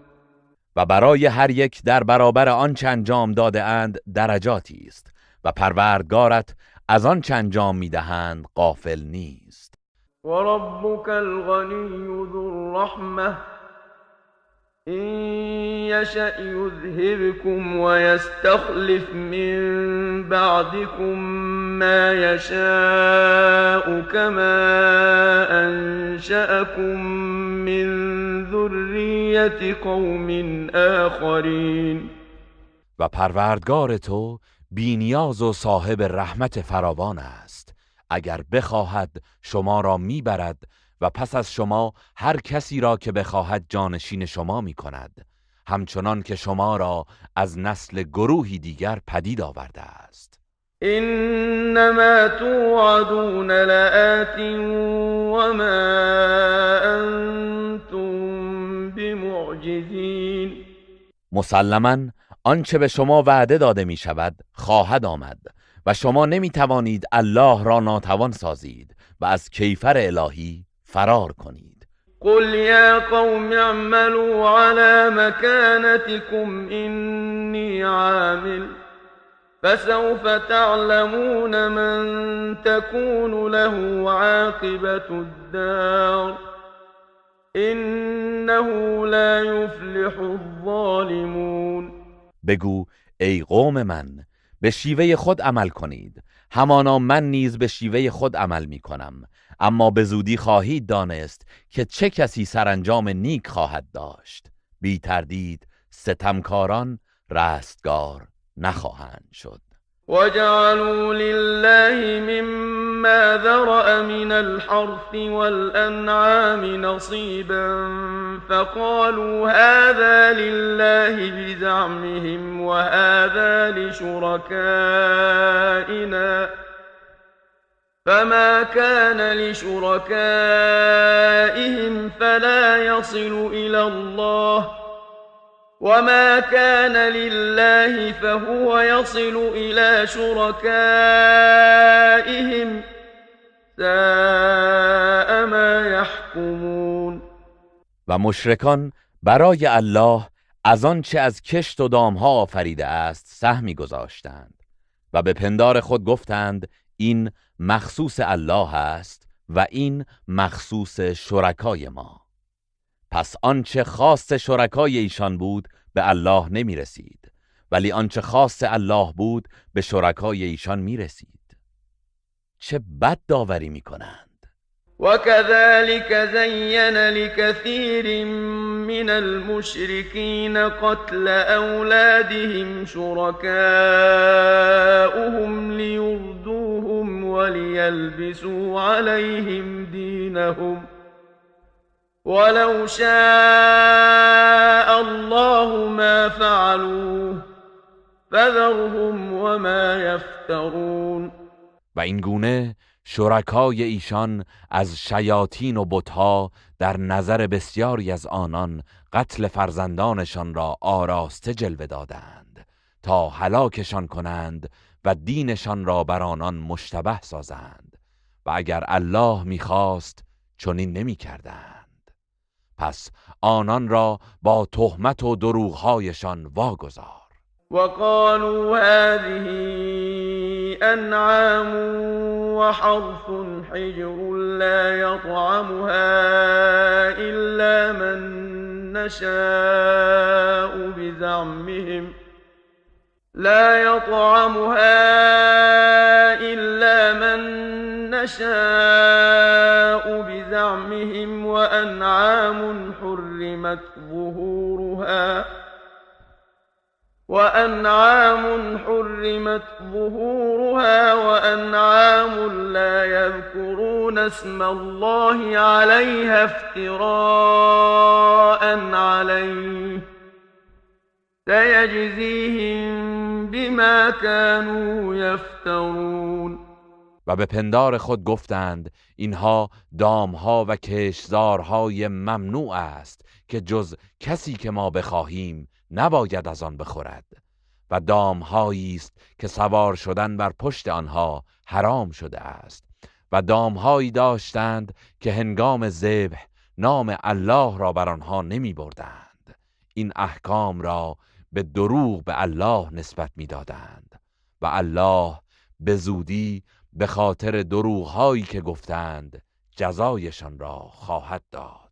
و برای هر یک در برابر آنچه انجام داده اند درجاتی است و پروردگارت از آنچه انجام میدهند غافل نیست. و ربک الغنی ذو الرحمه إن يشأ يذهبكم ويستخلف من بعدكم ما يشاء كما أنشأكم من ذرية قوم آخرين. و پروردگار تو بی‌نیاز و صاحب رحمت فراوان است. اگر بخواهد شما را میبرد و پس از شما هر کسی را که بخواهد جانشین شما می کند، همچنان که شما را از نسل گروهی دیگر پدید آورده است. انما توعدون لآت وما انتم بمعجزین. مسلماً آنچه به شما وعده داده می شود خواهد آمد و شما نمی توانید الله را ناتوان سازید و از کیفر الهی فرار کنید. قل یا قوم اعملوا على مكانتكم إني عامل فسوف تعلمون من تكون له عاقبة الدار إنه لا يفلح الظالمون. بگو ای قوم من، به شیوه خود عمل کنید، همانا من نیز به شیوه خود عمل می کنم، اما به زودی خواهید دانست که چه کسی سرانجام نیک خواهد داشت. بی تردید ستمکاران رستگار نخواهند شد. وجعلوا لله مما ذرأ من الحرث والأنعام نصيبا فقالوا هذا لله بزعمهم وهذا لشركائنا فما كان لشركائهم فلا يصل إلى الله وما كان لله فهو يصل إلى شركائهم ساء ما يحكمون. و مشرکان برای الله از آنچه از کشت و دامها آفریده است سهمی گذاشتند و به پندار خود گفتند این مخصوص الله است و این مخصوص شرکای ما. پس آنچه خاص شرکای ایشان بود به الله نمی رسید، ولی آنچه خاص الله بود به شرکای ایشان می رسید. چه بد داوری می کنند. وكذلك زين لكثير من المشركين قتل أولادهم شركاؤهم ليردوهم وليلبسوا عليهم دينهم ولو شاء الله ما فعلوه فذرهم وما يفترون. و این گونه شرکای ایشان از شیاطین و بتها در نظر بسیاری از آنان قتل فرزندانشان را آراسته جلوه دادند تا هلاکشان کنند و دینشان را بر آنان مشتبه سازند و اگر الله می‌خواست چنین نمی‌کردند. پس آنان را با تهمت و دروغ‌هایشان واگذار. وقالوا هذه أنعام وحرث حجر لا يطعمها إلا من نشاء بزعمهم وأنعام حرمت ظهورها وأنعام لا يذكرون اسم الله عليها افتراء عليه سيجزيهم بما كانوا يفترون. و به پندار خود گفتند اینها دامها و کشتزارهای ممنوع است که جز کسی که ما بخواهیم نباید از آن بخورد و دامهایی است که سوار شدن بر پشت آنها حرام شده است و دامهایی داشتند که هنگام ذبح نام الله را بر آنها نمی بردند. این احکام را به دروغ به الله نسبت می دادند و الله به زودی به خاطر دروغهایی که گفتند جزایشان را خواهد داد.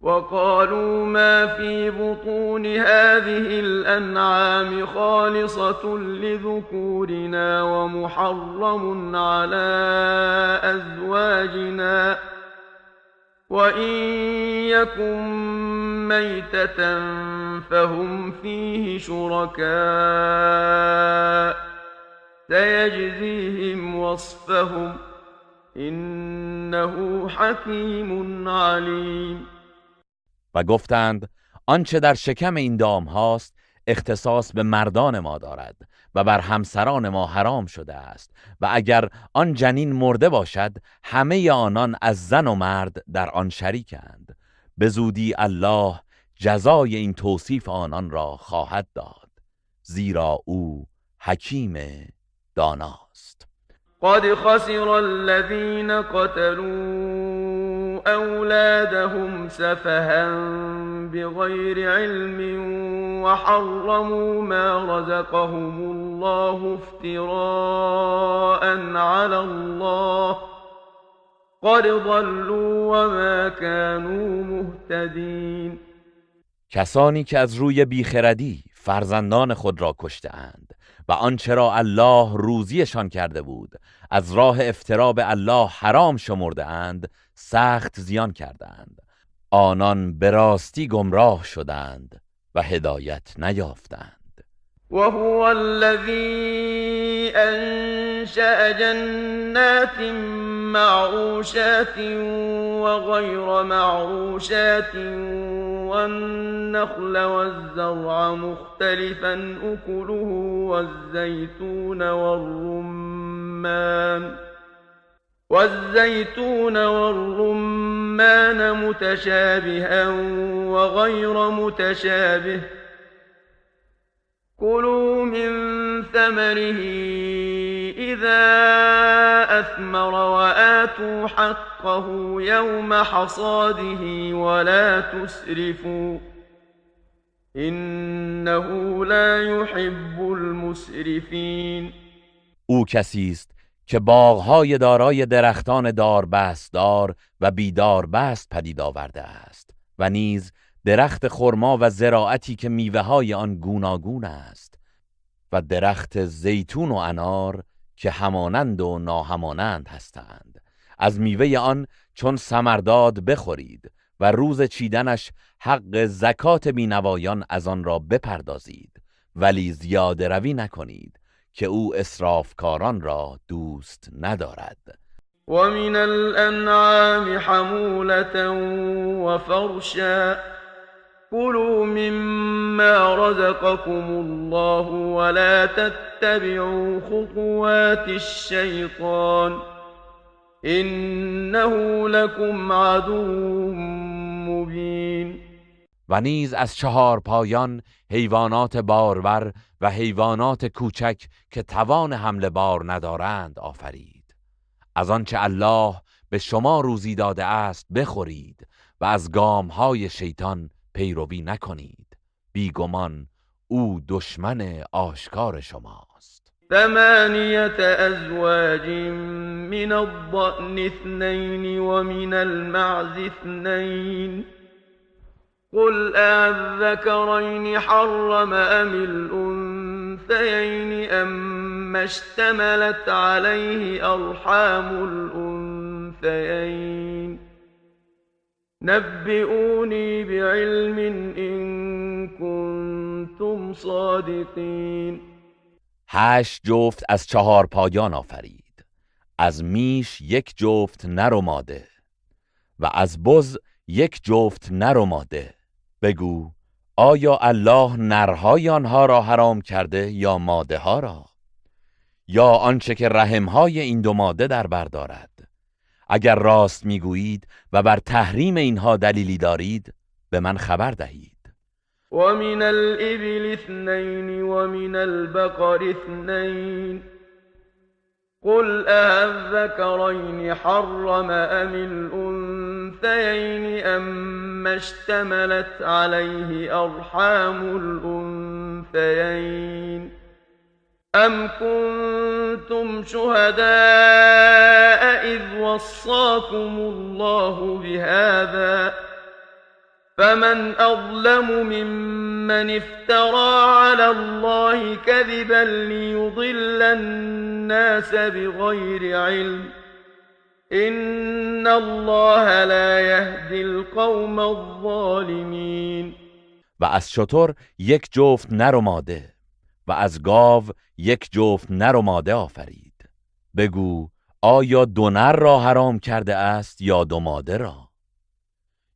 وقالوا ما في بطون هذه الأنعام خالصة لذكورنا ومحرم على أزواجنا وإن يكن ميتة فهم فيه شركاء سيجزيهم وصفهم إنه حكيم عليم. و گفتند آنچه در شکم این دام هاست اختصاص به مردان ما دارد و بر همسران ما حرام شده است و اگر آن جنین مرده باشد همه آنان از زن و مرد در آن شریکند. به زودی الله جزای این توصیف آنان را خواهد داد زیرا او حکیم داناست. قد خسر الذين قتلوا أولادهم سفها بغير علم وحرموا ما رزقهم الله افتراء على الله قد ضلوا وما كانوا مهتدين. کسانی که از روی بیخردی فرزندان خود را کشته‌اند و آنچه را الله روزیشان کرده بود از راه افترا به الله حرام شمرده اند سخت زیان کردند. آنان به راستی گمراه شدند و هدایت نیافتند. وهو الذي أنشأ جنات معروشات وغير معروشات والنخل والزرع مختلفا أكله والزيتون والرمان متشابها وغير متشابه كلوا من ثمره إذا أثمر وآتوا حقه يوم حصاده ولا تسرفوا إنه لا يحب المسرفين. او کسی است که باغهای دارای درختان داربستدار و بیداربست پدید آورده است و نیز درخت خرما و زراعتی که میوه‌های آن گوناگون است و درخت زیتون و انار که همانند و ناهمانند هستند. از میوه آن چون ثمرداد بخورید و روز چیدنش حق زکات بینوایان از آن را بپردازید، ولی زیاده روی نکنید که او اسرافکاران را دوست ندارد. ومن الأنعام حمولة وفرشا كلوا مما رزقكم الله ولا تتبعوا خطوات الشيطان إنه لكم عدو مبين. و نیز از چهار پایان حیوانات بارور و حیوانات کوچک که توان حمل بار ندارند آفرید. از آنچه الله به شما روزی داده است بخورید و از گامهای شیطان پیروی نکنید، بیگمان او دشمن آشکار شماست. 8 أزواج من الضأن 2 ومن المعز 2 قل أذكرين حرم أم الأنثيين أما اشتملت عليه أرحام الأنثيين نبئوني بعلم إن كنتم صادقين. 8 جفت از چهار پایان آفرید، از میش 1 جفت نر و ماده و از بز 1 جفت نر و ماده. بگو آیا الله نرهای آنها را حرام کرده یا ماده ها را، یا آنچه که رحمهای این دو ماده در بر دارد؟ اگر راست میگویید و بر تحریم اینها دلیلی دارید به من خبر دهید. ومن الإبل 2 ومن البقر 2 قل أذكرين حرم أم الأنثيين أما اشتملت عليه أرحام الأنثيين أم كنتم شهداء إذ وصاكم الله بهذا فمن أظلم ممن افترى على الله كذبا ليضل الناس بغير علم إن الله لا يهدي القوم الظالمين. و از شتر 1 جفت نر و ماده و از گاو 1 جفت نر و ماده آفرید. بگو آیا 2 نر را حرام کرده است یا 2 ماده را،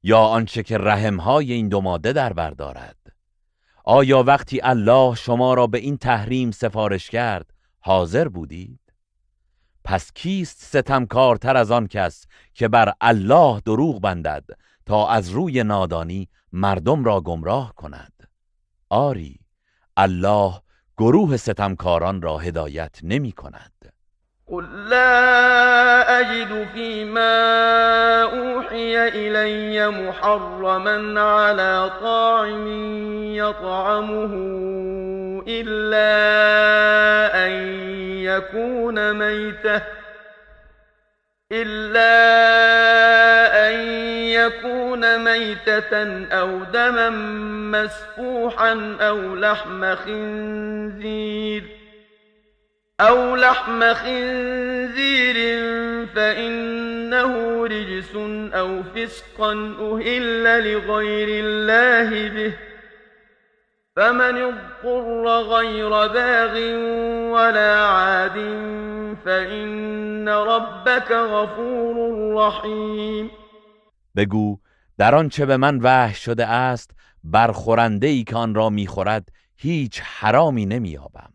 یا آنچه که رحمهای این 2 ماده در بر دارد؟ آیا وقتی الله شما را به این تحریم سفارش کرد حاضر بودید؟ پس کیست ستمکارتر از آن کس که بر الله دروغ بندد تا از روی نادانی مردم را گمراه کند؟ آری، الله گروه ستمکاران را هدایت نمی کند. قل لا أجد فيما أوحي إلي محرما على طاعم يطعمه إلا أن يكون ميتة أو دما مسفوحا أو لحم خنزير أو لحم خنزير فإنه رجس أو فسقا أهل لغير الله به فمن اضطر غير باغ ولا عاد فإن ربك غفور رحیم. بگو در آنچه به من وحی شده است برخورنده ای که آن را میخورد هیچ حرامی نمییابم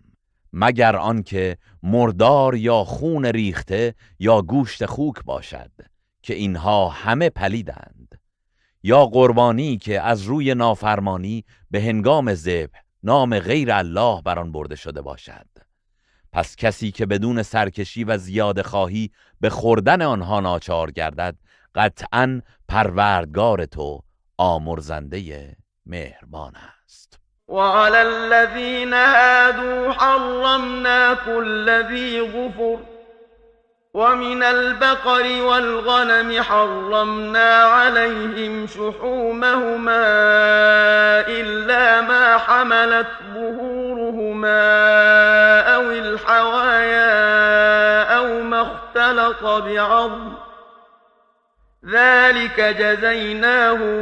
مگر آنکه مردار یا خون ریخته یا گوشت خوک باشد که اینها همه پلیدند، یا قربانی که از روی نافرمانی به هنگام ذبح نام غیر الله بر آن برده شده باشد. پس کسی که بدون سرکشی و زیاده خواهی به خوردن آنها ناچار گردد قطعاً پروردگار تو آمرزنده مهربان است. وعلى الذين هادوا حرمنا كل ذي ظفر ومن البقر والغنم حرمنا عليهم شحومهما إلا ما حملت ظهورهما أو الحوايا أو ما اختلط بعظم ذلك جزيناهم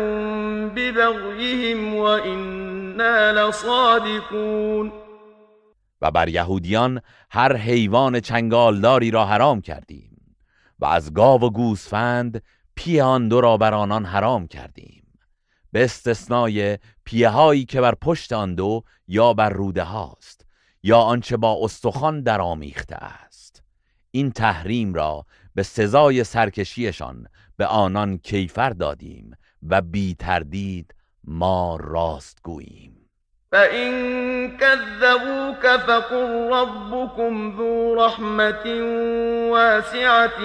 ببغيهم وإنا لصادقون. و بر یهودیان هر حیوان چنگالداری را حرام کردیم و از گاو و گوسفند پیه آن دو را بر آنان حرام کردیم به استثنای پیه هایی که بر پشت آن دو یا بر روده هاست یا آنچه با استخوان درآمیخته است. این تحریم را به سزای سرکشیشان به آنان کیفر دادیم و بی تردید ما راست گوییم. فإن كذبوك فقل ربكم ذو رحمة واسعة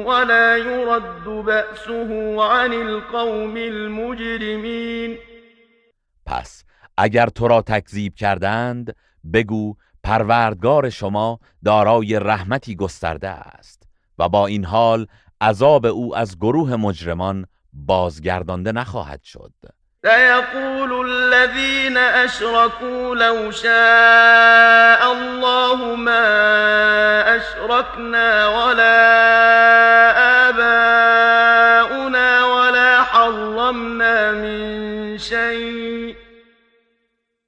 ولا يرد بأسه عن القوم المجرمين. پس اگر تو را تکذیب کردند بگو پروردگار شما دارای رحمتی گسترده است و با این حال عذاب او از گروه مجرمان بازگردانده نخواهد شد. سيقول الذين أشركوا لو شاء الله ما أشركنا ولا آباؤنا ولا حرمنا من شيء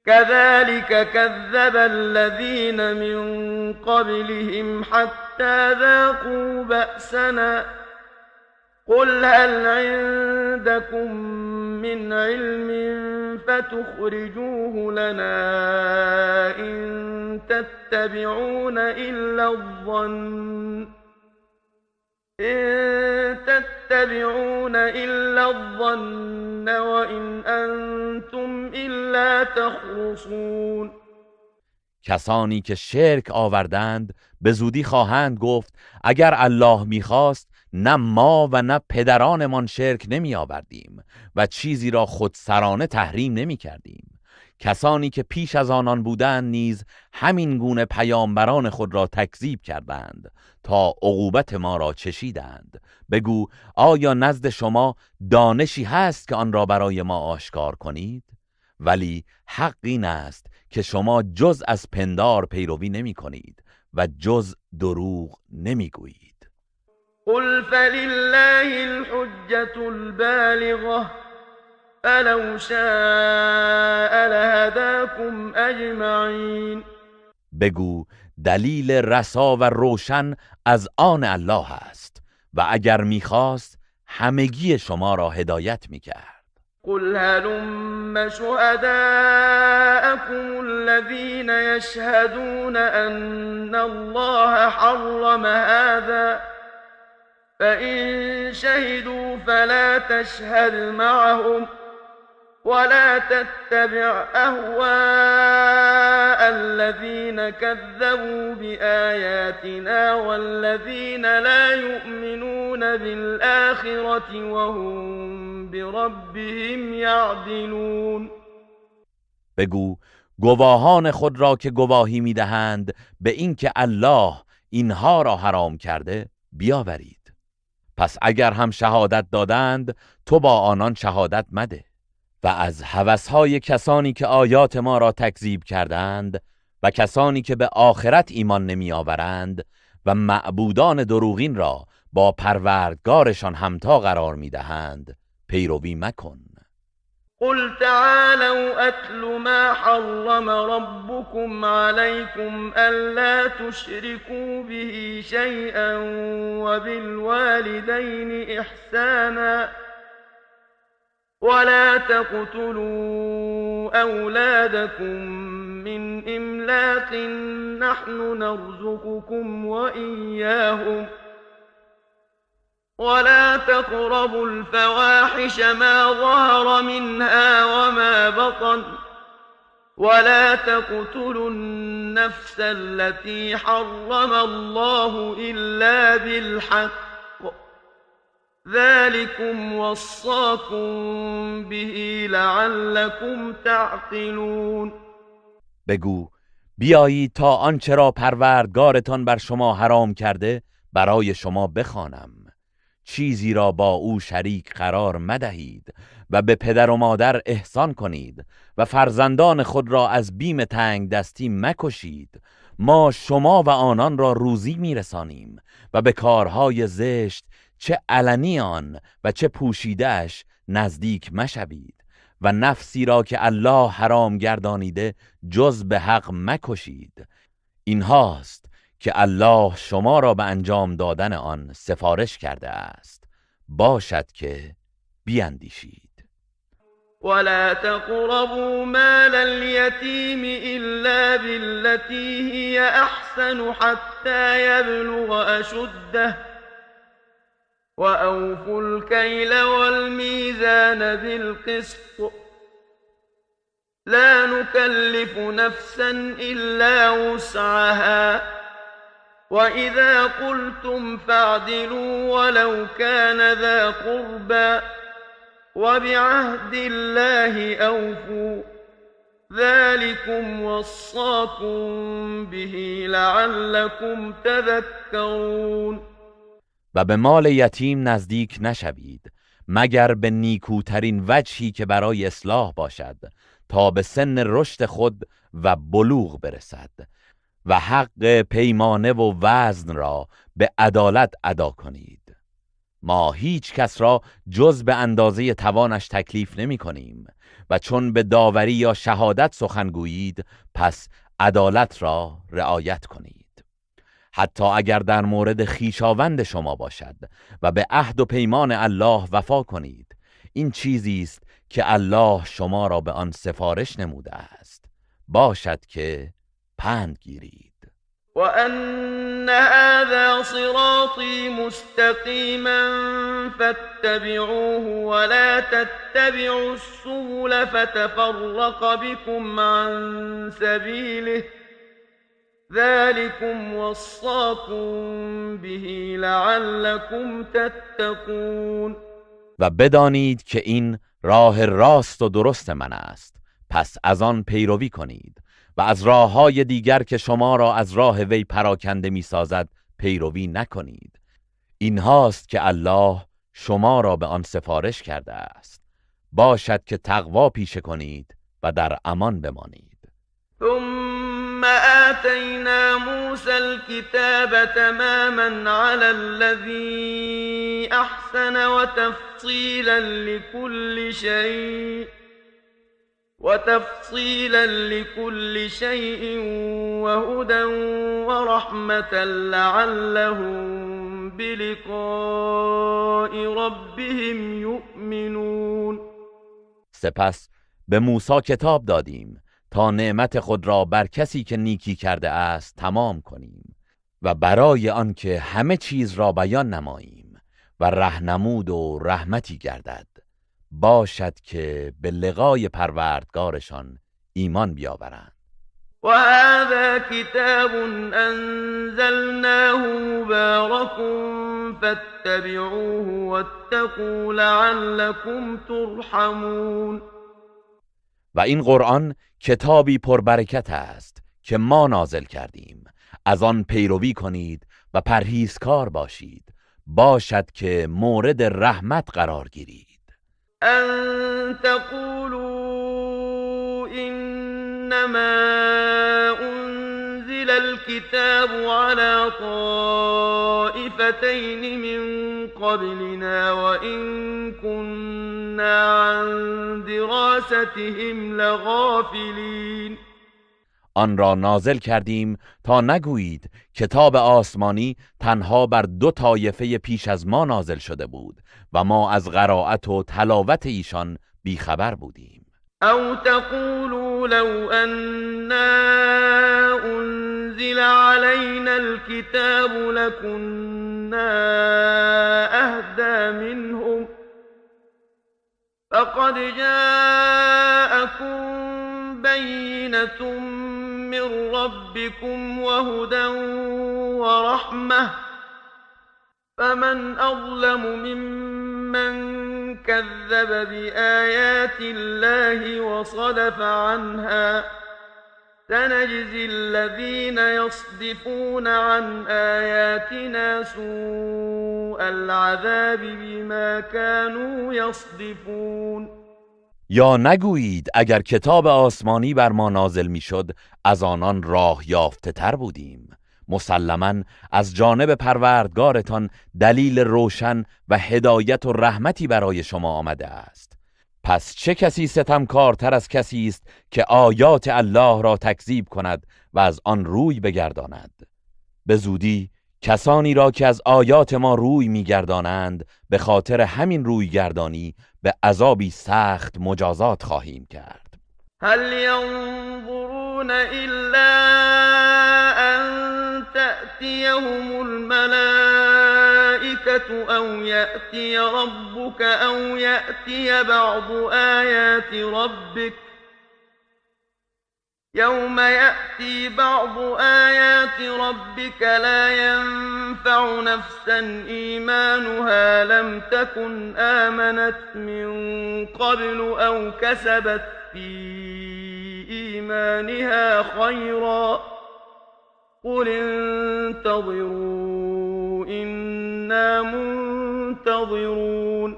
كذلك كذب الذين من قبلهم حتى ذاقوا بأسنا قل هل عندكم من علم فتخرجوه لنا إن تتبعون إلا الظن وإن أنتم إلا تخرصون. کسانی که شرک آوردند به زودی خواهند گفت اگر الله میخواست نه ما و نه پدرانمان شرک نمی آوردیم و چیزی را خودسرانه تحریم نمی کردیم. کسانی که پیش از آنان بودند نیز همین گونه پیامبران خود را تکذیب کردند تا عقوبت ما را چشیدند. بگو آیا نزد شما دانشی هست که آن را برای ما آشکار کنید؟ ولی حق این است که شما جز از پندار پیروی نمی کنید و جز دروغ نمی گویید. قل فلله الحجة البالغة فلو شاء لهداكم اجمعین. بگو دلیل رسا و روشن از آن الله است و اگر میخواست همگی شما را هدایت میکرد. قل هلم شهداءكم الذين يشهدون أن الله حرم هذا فإن شهدوا فلا تشهد معهم ولا تتبع أهواء الذين كذبوا بآياتنا والذين لا يؤمنون بالآخرة وهم بربهم يعدلون. بگو گواهان خود را که گواهی میدهند به اینکه الله اینها را حرام کرده بیاورید. پس اگر هم شهادت دادند تو با آنان شهادت مده و از هوسهای کسانی که آیات ما را تکذیب کردند و کسانی که به آخرت ایمان نمی آورند و معبودان دروغین را با پروردگارشان همتا قرار می دهند پیروی مکن. قل تعالوا أتل ما حرم ربكم عليكم ألا تشركوا به شيئا وبالوالدين إحسانا ولا تقتلوا أولادكم من إملاق نحن نرزقكم وإياهم ولا تقربوا الفواحش ما ظهر منها وما بطن ولا تقتلوا النفس التي حرم الله إلا بالحق ذلكم وصاكم به لعلكم تعقلون. بگو بیایید تا آنچه را پروردگارتان بر شما حرام کرده برای شما بخوانم. چیزی را با او شریک قرار مدهید و به پدر و مادر احسان کنید و فرزندان خود را از بیم تنگ دستی مکشید. ما شما و آنان را روزی میرسانیم و به کارهای زشت چه علنی آن و چه پوشیده‌اش نزدیک مشوید و نفسی را که الله حرام گردانیده جز به حق مکشید. این هاست که الله شما را به انجام دادن آن سفارش کرده است. باشد که بیندیشید. ولا تقربوا مال اليتيم إلا بالتي هي أحسن حتى يبلغ أشده وأوفوا الكيل والميزان بالقسط لا نكلف نفسا إلا وسعها وإذا قلتم فاعدلوا ولو كان ذا قربى وبعهد الله أوفوا ذلكم وصاكم به لعلكم تذكرون. و به مال یتیم نزدیک نشوید مگر به نیکوترین وجهی که برای اصلاح باشد تا به سن رشد خود و بلوغ برسد و حق پیمانه و وزن را به عدالت ادا کنید. ما هیچ کس را جز به اندازه توانش تکلیف نمی کنیم و چون به داوری یا شهادت سخن گویید پس عدالت را رعایت کنید. حتی اگر در مورد خویشاوند شما باشد و به عهد و پیمان الله وفا کنید. این چیزی است که الله شما را به آن سفارش نموده است. باشد که پند گیرید. وأن هذا صراطي مستقيما فاتبعوه ولا تتبعوا السبل فتفرق بكم عن سبيله ذلكم وصاكم به لعلكم تتقون. و بدانید که این راه راست و درست من است، پس از آن پیروی کنید و از راه‌های دیگر که شما را از راه وی پراکنده می‌سازد پیروی نکنید. این هاست که الله شما را به آن سفارش کرده است. باشد که تقوا پیشه کنید و در امان بمانید. ثم آتينا موسى الكتاب تماما على الذي أحسن وتفصيلا لكل شيء وهدى ورحمة لعلهم بلقاء ربهم يؤمنون. سپس به موسی کتاب دادیم تا نعمت خود را بر کسی که نیکی کرده است تمام کنیم و برای آنکه همه چیز را بیان نماییم و رهنمود و رحمتی گردد. باشد که به لقای پروردگارشان ایمان بیاورند. و هذا کتاب انزلناه مبارک فاتبعوه واتقوا لعلكم ترحمون. و این قرآن کتابی پربرکت است که ما نازل کردیم. از آن پیروی کنید و پرهیزکار باشید. باشد که مورد رحمت قرار گیرید. ان تقولوا انما أنزل الكتاب على طائفتين من قبلنا وإن كنا عن دراستهم لغافلین. آن را نازل کردیم تا نگویید کتاب آسمانی تنها بر 2 طایفه پیش از ما نازل شده بود و ما از قرائت و تلاوت ایشان بیخبر بودیم. او تقولوا لو أنا أنزل علينا الكتاب لكنا أهدى منهم فقد جاءكم بينة من ربكم وهدى ورحمة فمن أظلم ممن كذب بآيات الله وصدف عنها سنجزي الذين يصدفون عن آياتنا سوء العذاب بما كانوا يصدفون. یا نگویید اگر کتاب آسمانی بر ما نازل میشد از آنان راه یافته تر بودیم. مسلماً از جانب پروردگارتان دلیل روشن و هدایت و رحمتی برای شما آمده است. پس چه کسی ستمکارتر از کسی است که آیات الله را تکذیب کند و از آن روی بگرداند؟ به زودی کسانی را که از آیات ما روی میگردانند به خاطر همین روی گردانی به عذابی سخت مجازات خواهیم کرد. هل ينظرون إلا أن تأتيهم الملائكة أو يأتي ربك أو يأتي بعض آيات ربك يوم يأتي بعض آيات ربك لا ينفع نفسا إيمانها لم تكن آمنت من قبل أو كسبت في إيمانها خيرا قل انتظروا إنا منتظرون.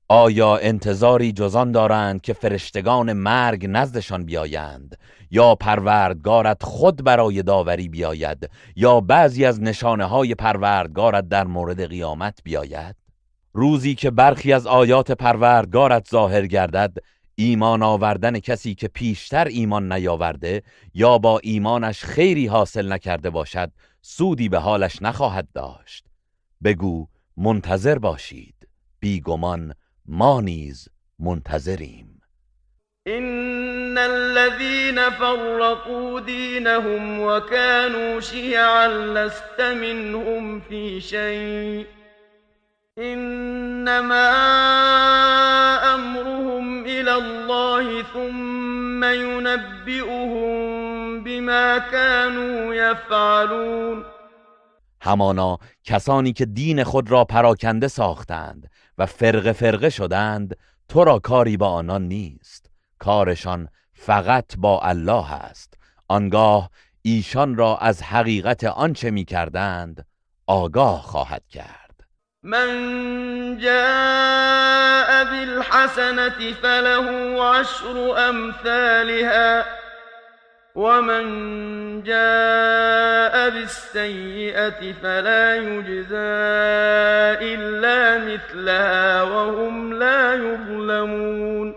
آیا انتظاری جزان دارند که فرشتگان مرگ نزدشان بیایند یا پروردگارت خود برای داوری بیاید یا بعضی از نشانه های پروردگارت در مورد قیامت بیاید؟ روزی که برخی از آیات پروردگارت ظاهر گردد ایمان آوردن کسی که پیشتر ایمان نیاورده یا با ایمانش خیری حاصل نکرده باشد سودی به حالش نخواهد داشت. بگو منتظر باشید، بیگمان ما نیز منتظریم. إن الذين فرقوا دينهم وكانوا شيعا لست منهم في شيء إنما أمرهم إلى الله ثم ينبئهم بما كانوا يفعلون. همانا کسانی که دین خود را پراکنده ساختند و فرقه فرقه شدند تو را کاری با آنان نیست، کارشان فقط با الله است. آنگاه ایشان را از حقیقت آنچه می کردند آگاه خواهد کرد. من جاء بالحسنة فله عشر أمثالها ومن جاء بالسيئة فلا يجزى إلا مثلها وهم لا يظلمون.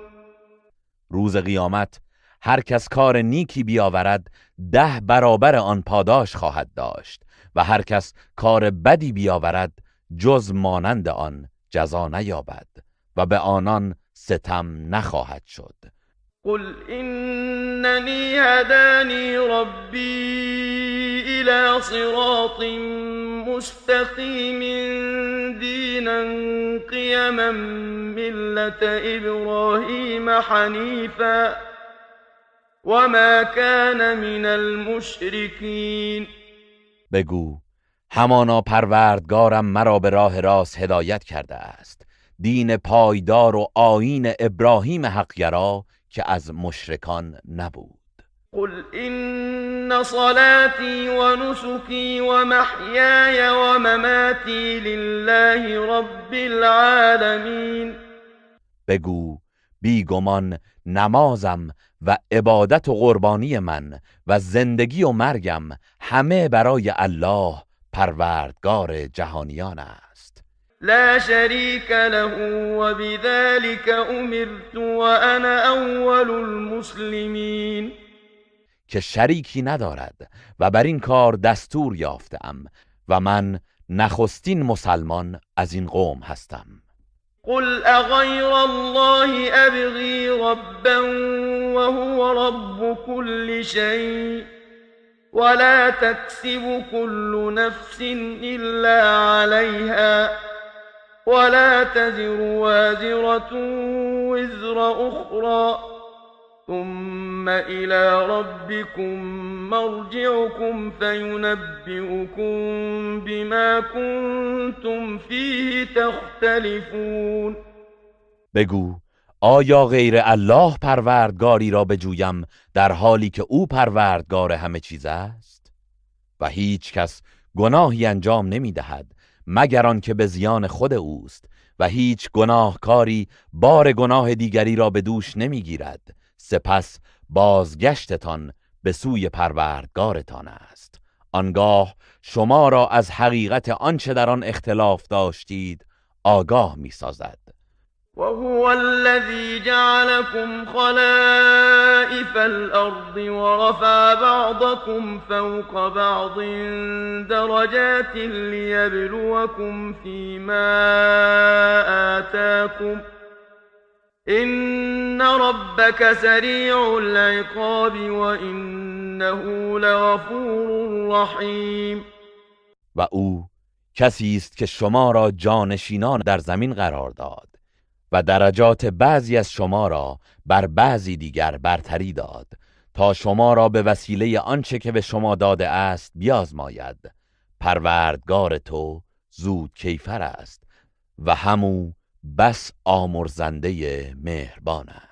روز قیامت هر کس کار نیکی بیاورد 10 برابر آن پاداش خواهد داشت و هر کس کار بدی بیاورد جز مانند آن جزا نیابد و به آنان ستم نخواهد شد. قل إنني هداني ربي إلى صراط مستقيم دينا قيما ملة إبراهيم حنيفا وما كان من المشركين. بگو همانا پروردگارم مرا به راه راست هدایت کرده است، دین پایدار و آیین ابراهیم حقگرا که از مشرکان نبود. قل إن صلاتي ونسكي ومحياي ومماتي لله رب العالمين. بگو بیگمان نمازم و عبادت و قربانی من و زندگی و مرگم همه برای الله پروردگار جهانیان است. لا شريك له وبذلك أمرت وأنا أول المسلمين. که شریکی ندارد و بر این کار دستور یافتم و من نخستین مسلمان از این قوم هستم. قل أغير الله أبغي ربا وهو رب كل شيء ولا تكسب كل نفس إلا عليها ولا تزر وازرة وزر أخرى ثم إلى ربكم مرجعكم فينبئكم بما كنتم فيه تختلفون. بگو آیا غیر الله پروردگاری را بجویم در حالی که او پروردگار همه چیز است؟ و هیچ کس گناهی انجام نمی دهد مگر آن که به زیان خود اوست و هیچ گناهکاری بار گناه دیگری را به دوش نمی گیرد. سپس بازگشتتان به سوی پروردگارتان است. آنگاه شما را از حقیقت آنچه در آن اختلاف داشتید آگاه می سازد. وهو الذي جعلكم خلائف الأرض ورفع بعضكم فوق بعض درجات ليبلوكم فيما آتاكم إن ربك سريع العقاب وإنه لغفور رحيم. و او کسی است که شما را جانشینان در زمین قرار داد و درجات بعضی از شما را بر بعضی دیگر برتری داد تا شما را به وسیله آنچه که به شما داده است بیازماید. پروردگار تو زود کیفر است و همو بس آمرزنده مهربان است.